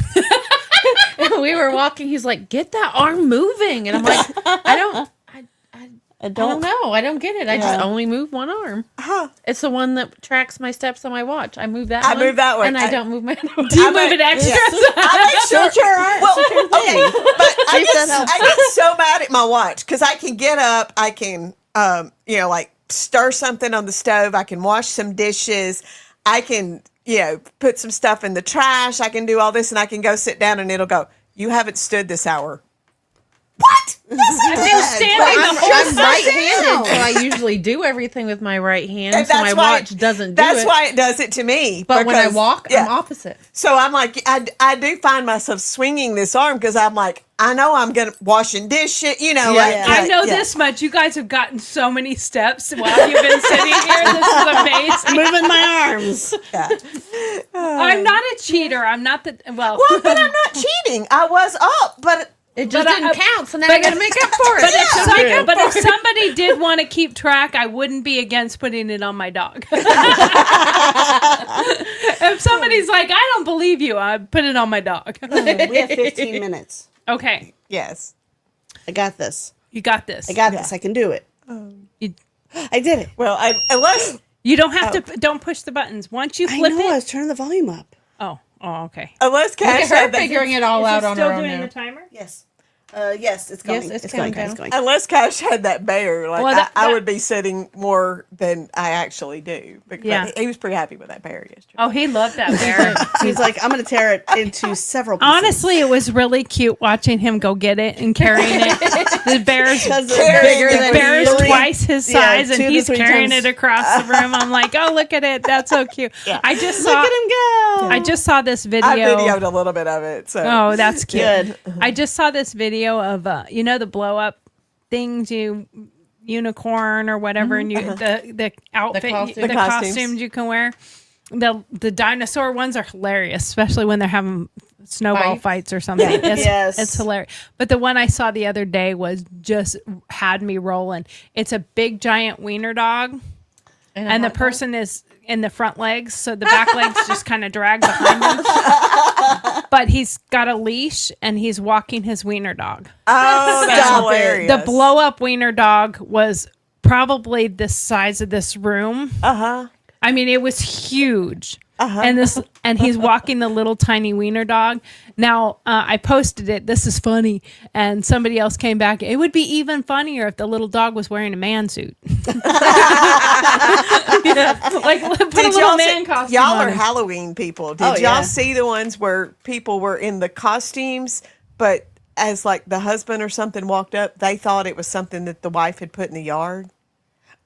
And we were walking. He's like, "Get that arm moving," and I'm like, I don't know. I don't get it. I just only move one arm. It's the one that tracks my steps on my watch. I move that. I one, move that one. and I don't move my other one. Do you move it extra? I make sure. Well, okay, but See if that helps. I get so mad at my watch because I can get up, I can, like stir something on the stove, I can wash some dishes, I can, put some stuff in the trash, I can do all this, and I can go sit down, and it'll go, "You haven't stood this hour." What? I've been standing I'm the whole right-handed, so I usually do everything with my right hand, And so my watch doesn't do it. That's why it does it to me. But when I because- walk, I'm opposite. So I'm like, I do find myself swinging this arm because I'm like, I know I'm going to washing dishes, I know this much. You guys have gotten so many steps while you've been sitting here. This is amazing. Moving my arms. Yeah. I'm not a cheater. I'm not the Well, but I'm not cheating. I was up, but It just But didn't count, so now I got to make up for it. But if somebody did want to keep track, I wouldn't be against putting it on my dog. If somebody's like, "I don't believe you," I'd put it on my dog. We have 15 minutes. Okay, yes. I got this. you got this. I got this. I can do it. You, I did it. Well, unless you don't have to. Don't push the buttons. Once you I flip know. I it. was turning the volume up. Oh, okay. Cash Look at her had that, figuring it all out on her own now. timer? Yes. Yes, it's going. it's it's going. counting It's down. going. unless Cash had that bear, like Well, I would be sitting more than I actually do. Because Yeah. he was pretty happy with that bear yesterday. Oh, he loved that bear. He's like, I'm going to tear it into several pieces. Honestly, it was really cute watching him go get it and carrying it. The bear's Because they're bigger than bear's three. twice his Yeah, size, 2 and to he's 3 carrying times. it across the room. I'm like, "Oh, look at it! That's so cute." I just saw. Look at him go. I just saw this video. I videoed a little bit of it. So Oh, that's cute. Good. I just saw this video of the blow up things, unicorn or whatever, and the outfit, costume. the costumes you can wear. The dinosaur ones are hilarious, especially when they're having snowball fights or something. It's hilarious. But the one I saw the other day was just had me rolling. It's a big giant wiener dog, and the person is in the front legs, so the back legs just kind of drag behind him. But he's got a leash and he's walking his wiener dog. Oh, that's hilarious. The blow up wiener dog was probably the size of this room. I mean, it was huge. And he's walking the little tiny wiener dog. Now, I posted it. This is funny. And somebody else came back. It would be even funnier if the little dog was wearing a man suit. Like, put a little man costume y'all on are him. Halloween people. Did y'all see the ones where people were in the costumes, but as like the husband or something walked up, they thought it was something that the wife had put in the yard?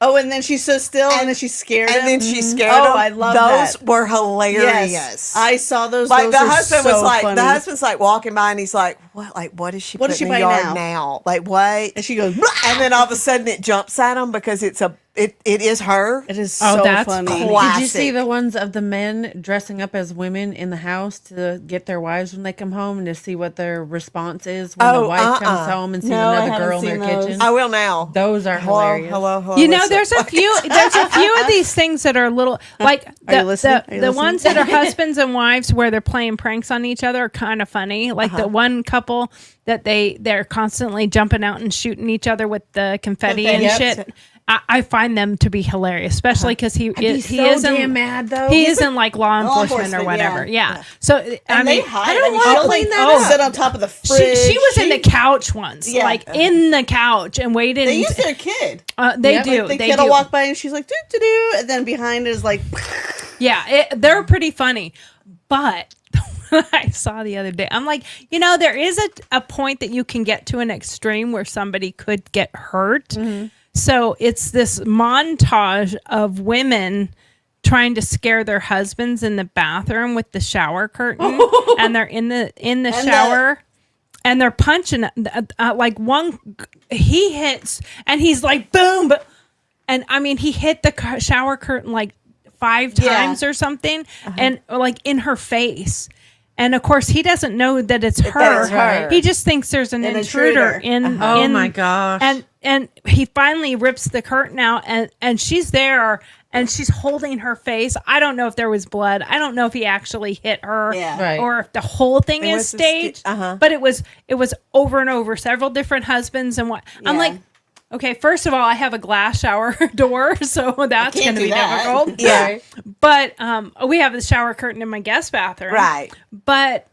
Oh, and then she stood still, and then she scared him. And then she scared Oh, him. I love those that. were hilarious. Yes, I saw those. Like those the are husband so was like, funny. the husband's like walking by, and he's like, "What? Like, what is she? What put is she in the buying yard now?" now? Like, what?" And she goes, And then all of a sudden, it jumps at him because it's a it is her. It is Oh, so that's funny. funny. Classic. Did you see the ones of the men dressing up as women in the house to get their wives when they come home and to see what their response is when the wife comes home and sees No, I another haven't girl in seen their those. kitchen? I will now. Those are hilarious. Hello. You know, listen. there's a few of these things that are little like Are you listening? Are you the listening? ones that are husbands and wives where they're playing pranks on each other are kind of funny. Like the one couple that they're constantly jumping out and shooting each other with the confetti and Yep. shit. I find them to be hilarious, especially because he isn't damn mad though. He isn't like law enforcement or enforcement, whatever. yeah. Yeah. So I And they mean, hide. I don't want want to clean that up. Sit on top of the fridge. She was in the couch once, Yeah. like in the couch and waited. They use their kid. They Yep. do. Like the they kid do. will walk by and she's like, doo doo doo, and then behind is like, Yeah, they're pretty funny. But I saw the other day, I'm like, you know, there is a point that you can get to an extreme where somebody could get hurt. Mm-hmm. So it's this montage of women trying to scare their husbands in the bathroom with the shower curtain, and they're in the shower. And they're punching like one. He hits, and he's like boom, and I mean he hit the shower curtain like 5 times or something, and like in her face. And of course, he doesn't know that it's her. her. He just thinks there's an intruder in. Oh in- my gosh. And he finally rips the curtain out, and she's there. And she's holding her face. I don't know if there was blood. I don't know if he actually hit her, Yeah. Right. or if the whole thing is was a staged. But it was over and over, several different husbands and what. I'm Yeah. like, okay, first of all, I have a glass shower door, so that's going can't to do be that. difficult. Yeah. But we have the shower curtain in my guest bathroom. Right. But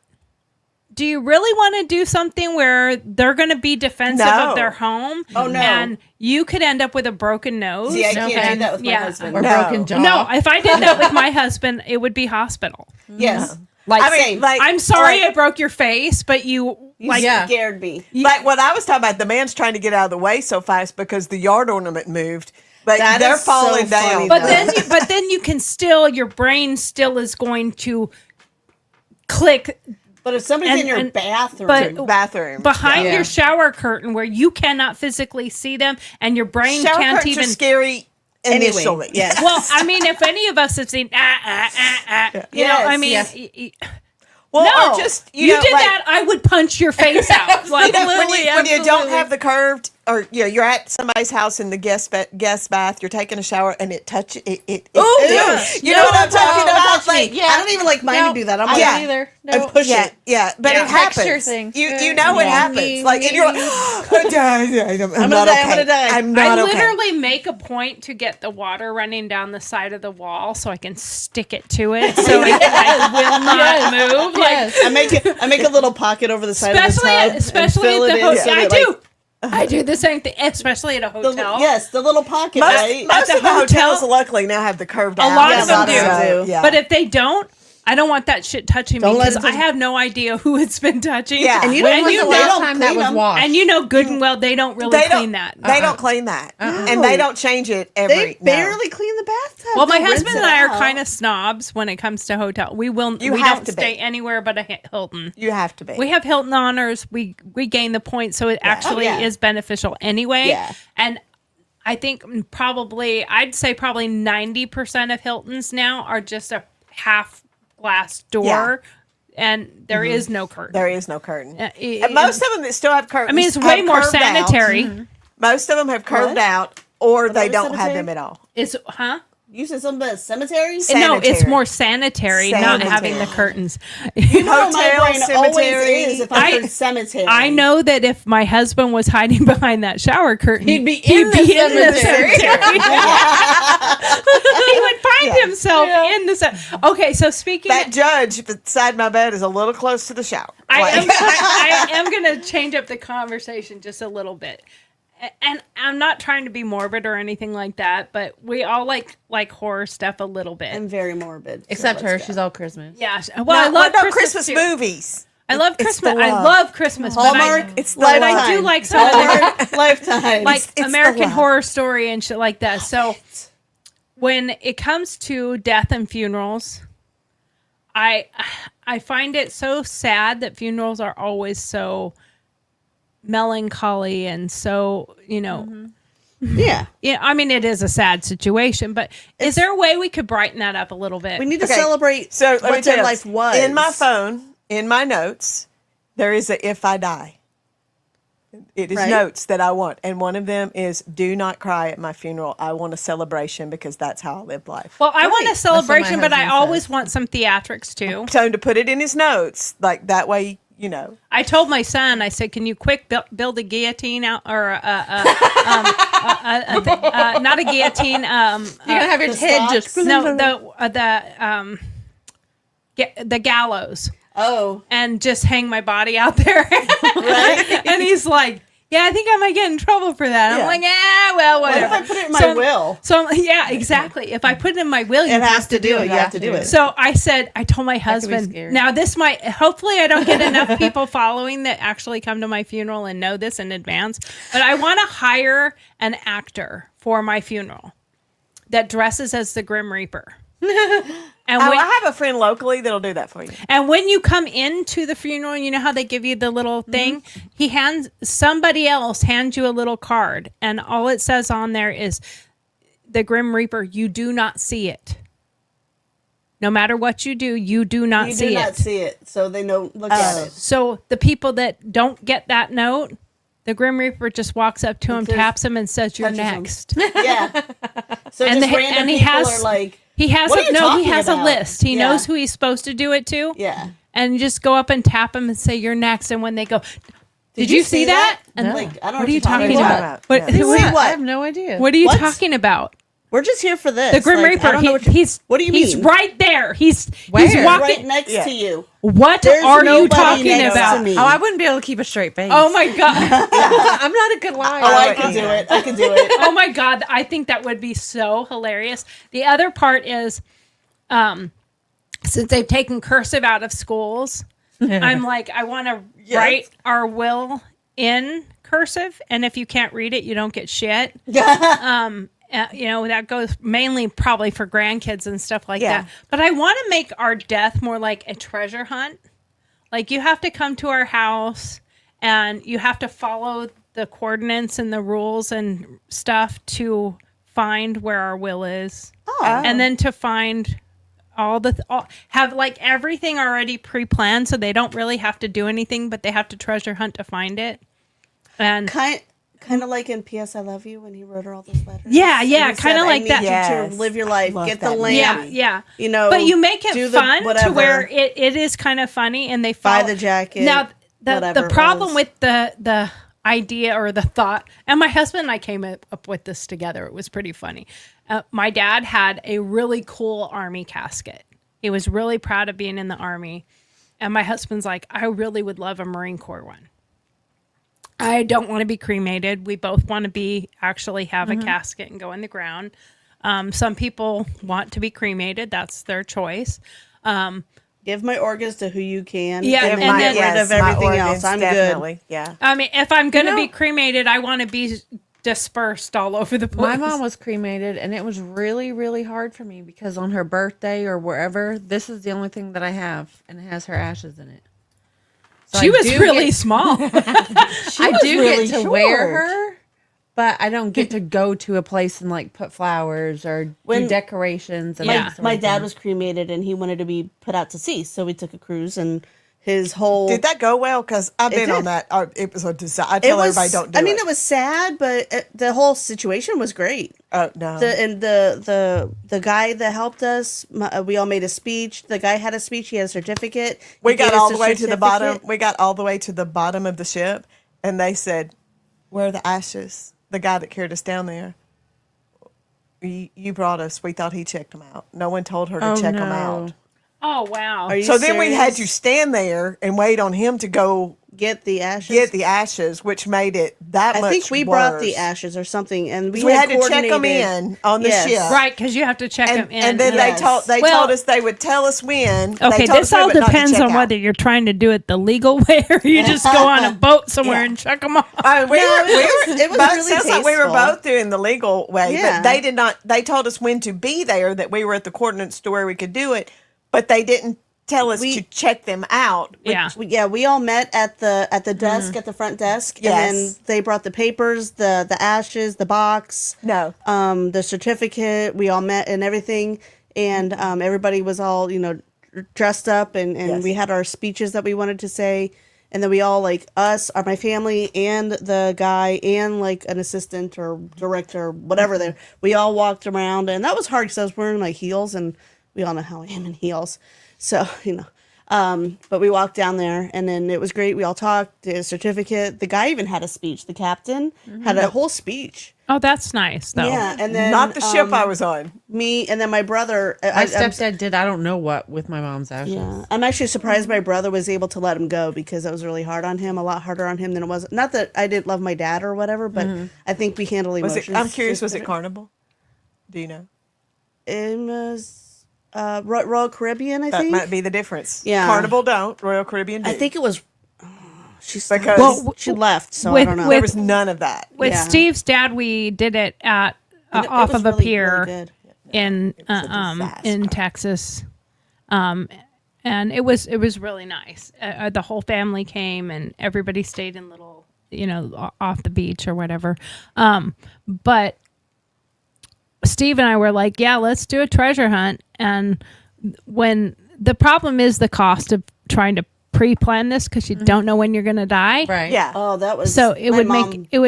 do you really want to do something where they're going to be defensive No. of their home? Oh, no. And you could end up with a broken nose. see, I can't do and- that with my yeah. husband. or No. broken jaw. No, if I did that with my husband, it would be hospital. Yes. Like, I mean, same. like I'm sorry like, I broke your face, but you like Yeah. Scared me. like what I was talking about. The man's trying to get out of the way so fast because the yard ornament moved, but That they're is so falling down. funny, But though. then you can still, your brain still is going to click But if somebody's And- in your and- bathroom, but- bathroom behind Yeah. your shower curtain where you cannot physically see them and your brain shower can't curtains even. are scary initially. anyway, yes. Well, I mean, if any of us have seen, you know, I Yes, mean, yes. Well, no, or just you know, did like, that, I would punch your face out. Like, when you don't have the curved, or you're at somebody's house in the guest bath, you're taking a shower and it touches it. Oh, ew. yeah. You know what I'm talking Don't about? touch me. Like, I don't even like mine to do that. I'm like, Yeah. either. I No. push yeah, it. yeah, but Yeah. it happens. Texture thing. You know it happens. Like, and you're like, I'm I'm not gonna die, okay. I'm gonna die. I'm not I okay. literally make a point to get the water running down the side of the wall so I can stick it to it so it like, will not move. Like, Yes. I make a little pocket over the side of the especially tub at, and especially fill at it the in hotel. so I that, like, do. I do the same thing, especially at a the, hotel. yes, the little pocket, right? Most At of the the hotel- hotels, luckily, now have the curved A out. lot of them so, do. Yeah. But if they don't, I don't want that shit touching Don't me let because it I touch- have no idea who it's been touching. Yeah. And you When don't was you the know, last they don't time that clean was them. washed? And you know good and well they don't really they don't clean that. They don't clean that, and they don't change it every. They barely clean the bathtub. Well, my They'll rinse husband it and I are out. kind of snobs when it comes to hotel. We You we have don't to be. stay anywhere but a Hilton. You have to be. We have Hilton honors. We gain the points, so it actually yeah. is beneficial anyway. Yeah. And I think I'd say probably 90% of Hiltons now are just a half glass door, and there is no curtain. There is no curtain. It- And most of them that still have curtains. I mean, it's way have more curved out. sanitary. Most of them have curved out, or they was don't have sanitary? them at all. It's You said something about cemeteries? No, it's Sanitary. more sanitary, not having the Sanitary. curtains. You know, my Hotel, brain always cemetery. is if I heard cemetery. I know that if my husband was hiding behind that shower curtain, He'd be in the cemetery. He would find himself in the okay. So speaking, That judge beside my bed is a little close to the shower. I am going to change up the conversation just a little bit. And I'm not trying to be morbid or anything like that, but we all like horror stuff a little bit. I'm very morbid. so Except her, let's go. she's all Christmas. Yeah. Well, I love Christmas too. movies. I love It's Christmas. the I love. love Christmas. Hallmark. It's the But love. I do like some of the Hallmark Lifetime. like it's the American love. Horror Story and shit like that. So when it comes to death and funerals, I find it so sad that funerals are always so melancholy and so, Yeah. Yeah, I mean, it is a sad situation, but is there a way we could brighten that up a little bit? We need to Okay, celebrate so let me what tell their you life this. was. In my phone, in my notes, there is a "if I die." It is Right. notes that I want, and one of them is "do not cry at my funeral. I want a celebration because that's how I live life." Well, I want a Right. celebration, but I husband always says. want some theatrics too. So to put it in his notes, like that way, you know. I told my son, I said, "Can you quick build a guillotine out, or not a guillotine? You're gonna have your head just No, the gallows, Oh, and just hang my body out there." right. And he's like, "Yeah, I think I might get in trouble for that." I'm Yeah. like, "Yeah, well, What whatever." if I put it in my will? So yeah, exactly. If I put it in my will, you It have has to do it. You have to do it. So I told my be husband, scary. now this might, hopefully I don't get enough people following that actually come to my funeral and know this in advance, but I want to hire an actor for my funeral that dresses as the Grim Reaper. And Oh, when, I have a friend locally that'll do that for you. and when you come into the funeral, you know how they give you the little thing? Somebody else hands you a little card, and all it says on there is the Grim Reaper, you do not see it. No matter what you do, you do not You see do not it. see it, so they know. Look at it. So the people that don't get that note, the Grim Reaper just walks up to him, says- taps him, and says, "You're touches him. next." Yeah. So And just the- random and he people has- are like, He has What are you he talking has about? a list. He Yeah. knows who he's supposed to do it to. yeah. And you just go up and tap him and say, "You're next." And when they go, "Did you see that?" And No. Like, I don't know what are you you're talking about? What, Yeah. what- See I what? have no idea. what are you What? talking about? We're just here for this. The Grim Like, I Reaper. don't know He's what do you He's mean? right there. He's Where? walking. right next Yeah. to you. What There's are you nobody talking next to about? me. Oh, I wouldn't be able to keep a straight face. Oh my god. I'm not a good liar. Oh, I can do it. I can do it. Oh my god, I think that would be so hilarious. The other part is, since they've taken cursive out of schools, I'm like, I want to write our will in cursive, and if you can't read it, you don't get shit. That goes mainly probably for grandkids and stuff like Yeah. that. But I want to make our death more like a treasure hunt. Like, you have to come to our house and you have to follow the coordinates and the rules and stuff to find where our will is. Oh. And then to find have like everything already pre-planned, so they don't really have to do anything, but they have to treasure hunt to find it. And Kind of like in P.S. I Love You when he wrote her all those letters. Yeah, And yeah, he said, kinda "I like need that." you Yes. to live your life, Love get the that lamp. yeah. You know, But you make it do the fun to whatever. where it is kind of funny, and they Buy follow the jacket, Now, whatever the it problem was. with the idea or the thought, and my husband and I came up with this together. It was pretty funny. My dad had a really cool Army casket. He was really proud of being in the Army, and my husband's like, "I really would love a Marine Corps one. I don't want to be cremated. We both want to actually have a casket and go in the ground. Some people want to be cremated. That's their choice. Give my organs to who you can. Yeah, and and then then- get rid of everything else. I'm definitely. Yeah. I mean, if I'm going to be cremated, I want to be dispersed all over the place." My mom was cremated, and it was really, really hard for me because on her birthday or wherever, this is the only thing that I have, and it has her ashes in it. So She I was do really get- small. I was do really get to wear short. her, but I don't get to go to a place and like put flowers or When- do decorations. And Yeah. that sort My of dad thing. was cremated and he wanted to be put out to sea, so we took a cruise and his whole. Did that go well? Because I've been did. on that. It was a disaster. I It tell was, everybody don't do it. I mean, it was sad, but the whole situation was great. Oh no. The guy that helped us, we all made a speech. The guy had a speech. He had a certificate. We He got gave us all a the way to the bottom. certificate. We got all the way to the bottom of the ship, and they said, "Where are the ashes?" The guy that carried us down there. You brought us. We thought he checked them out. No one told her to check them out. Oh, wow. Are you So then we had to serious? stand there and wait on him to go get the ashes. get the ashes, which made it that much I think we worse. brought the ashes or something, and So we had to check them coordinated- in on the Yes. ship. Right, because you have to check them in. And then Yes. they Well- told us they would tell us when. They Okay, told this us when, all but not to depends check on out. whether you're trying to do it the legal way or you just go on a boat somewhere Yeah. and check them off. I mean, it was both, really sounds like we were tasteful. both doing the legal way, Yeah. but they did not. They told us when to be there, that we were at the coordinates to where we could do it, but they didn't tell us to check them out. Yeah. We all met at the desk, at the front desk, Yes. and then they brought the papers, the ashes, the box, the certificate. We all met and everything, and everybody was all dressed up, and we had our speeches that we wanted to say, and then we all my family and the guy and like an assistant or director or whatever we all walked around, and that was hard because I was wearing like heels, and we all know how I am in heels, so but we walked down there, and then it was great. We all talked, did a certificate. The guy even had a speech. The captain had a whole speech. Oh, that's nice, though. Yeah, and then Not the ship I was on. Me and then my brother. My stepdad did I don't know what with my mom's ashes. Yeah, I'm actually surprised my brother was able to let him go because it was really hard on him. A lot harder on him than it was. Not that I didn't love my dad or whatever, but I think we handled emotions. I'm curious. Was it Carnival? Do you know? It was Royal Caribbean. I think that might be the difference. Yeah, Carnival don't. Royal Caribbean do. I think it was. She left, so I don't know. There was none of that. With Steve's dad, we did it at off of a pier in Texas, and it was really nice. The whole family came, and everybody stayed in little, off the beach or whatever. But Steve and I were like, yeah, let's do a treasure hunt. And when the problem is the cost of trying to pre-plan this because you don't know when you're going to die. Right. Yeah. Oh, that was so it would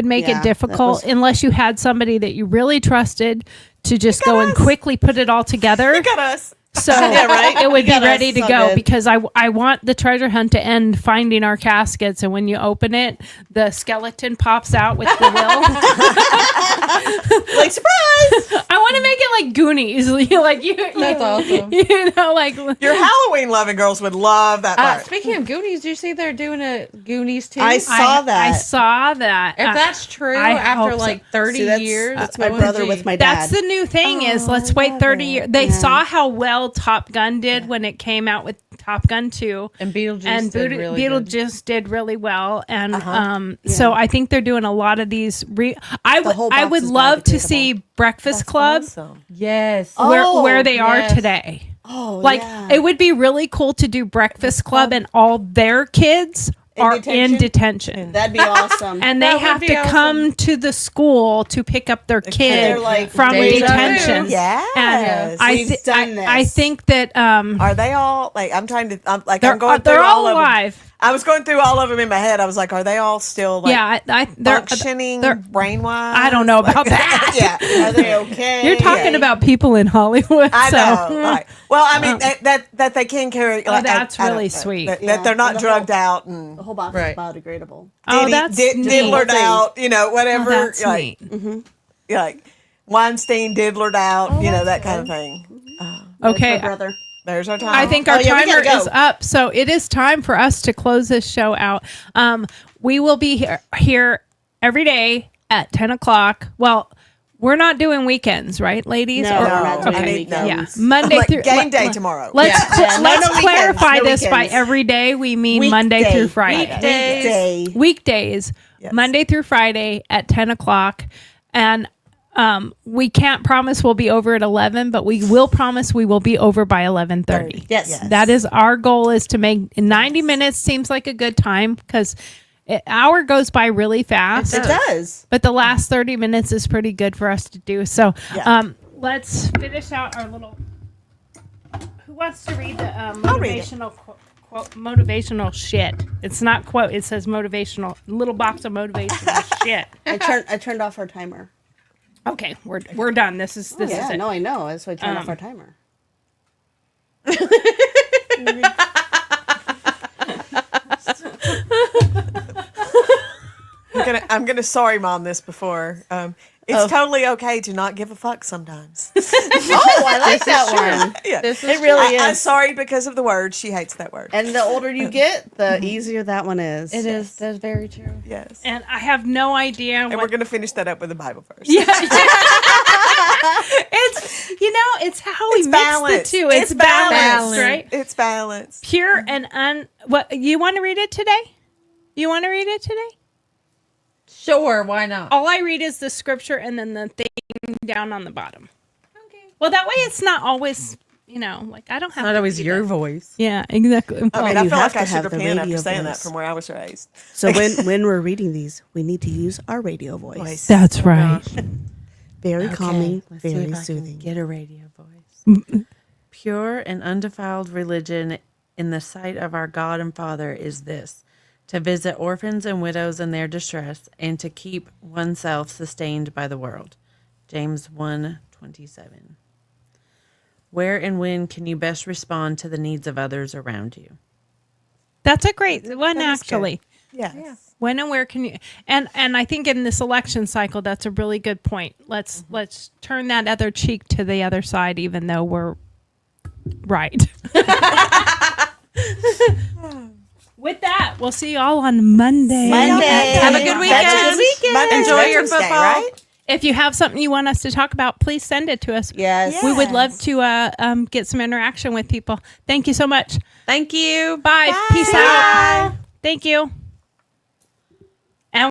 make it difficult unless you had somebody that you really trusted to just go and quickly put it all together. You got us. So it would be ready to go because I want the treasure hunt to end finding our caskets, and when you open it, the skeleton pops out with the will. Like, surprise! I want to make it like Goonies. That's awesome. Like your Halloween loving girls would love that part. Speaking of Goonies, do you see they're doing a Goonies too? I saw that. I saw that. If that's true, after like 30 years, that's my brother with my dad. That's the new thing is let's wait 30 years. They saw how well Top Gun did when it came out with Top Gun 2. And Beetlejuice did really well. And so I think they're doing a lot of these. I would love to see Breakfast Club. Awesome. Yes. Where they are today. Oh, it would be really cool to do Breakfast Club and all their kids are in detention. That'd be awesome. And they have to come to the school to pick up their kid from detention. Yes. And I think that are they all I'm going through they're all all of alive. them. I was going through all of them in my head. I was like, are they all still they're functioning brain-wise? I don't know about that. Yeah. Are they okay? You're talking about people in Hollywood. I know. Right. Well, I mean that they can carry. That's really sweet. That they're not drugged out and the whole box is biodegradable. Oh, that's diddlered out. Whatever. Oh, that's neat. Like Weinstein diddlered out. That kind of thing. Okay. Brother. There's our time. I think our timer is up, so it is time for us to close this show out. We will be here every day at 10 o'clock. Well, we're not doing weekends, right, ladies? No, we're not doing weekends. Yeah, Monday through game day tomorrow. Let's no clarify weekends, this by every day. We mean Monday through Friday. Weekdays, Yes. Monday through Friday at 10 o'clock, and we can't promise we'll be over at 11, but we will promise we will be over by 11:30. Yes. That is our goal, is to make 90 minutes seems like a good time because an hour goes by really fast. It does. But the last 30 minutes is pretty good for us to do. So let's finish out our little... Who wants to read the motivational quote? Motivational shit. It's not quote. It says motivational. Little box of motivational shit. I turned off our timer. Okay, we're done. This is it. No, I know. That's why I turned off our timer. I'm gonna sorry mom this before. It's totally okay to not give a fuck sometimes. Oh, I like that one. Yeah. It really is. I'm sorry because of the word. She hates that word. And the older you get, the easier that one is. It is. That's very true. Yes. And I have no idea. And we're gonna finish that up with the Bible verse. Yeah. It's how we mix the two. It's balanced, right? It's balanced. Pure and what you want to read it today? You want to read it today? Sure, why not? All I read is the scripture and then the thing down on the bottom. Okay. Well, that way it's not always, you know, like I don't have Not to always be your the- voice. Yeah, exactly. I mean, I you feel have like I to should have the repent after radio saying that voice. from where I was raised. So when we're reading these, we need to use our radio voice. That's right. Very calming, Let's see very if I can soothing. get a radio voice. Pure and undefiled religion in the sight of our God and Father is this: to visit orphans and widows in their distress, and to keep oneself sustained by the world. James 1:27. Where and when can you best respond to the needs of others around you? That's a great one, that is good. actually. Yeah. When and where can you? And I think in this election cycle, that's a really good point. Let's turn that other cheek to the other side, even though we're right. With that, we'll see you all on Monday. Have a good weekend. Enjoy your Veterans Day, football. right? If you have something you want us to talk about, please send it to us. Yes. We would love to get some interaction with people. Thank you so much. Thank you. Bye. Peace out. Thank you.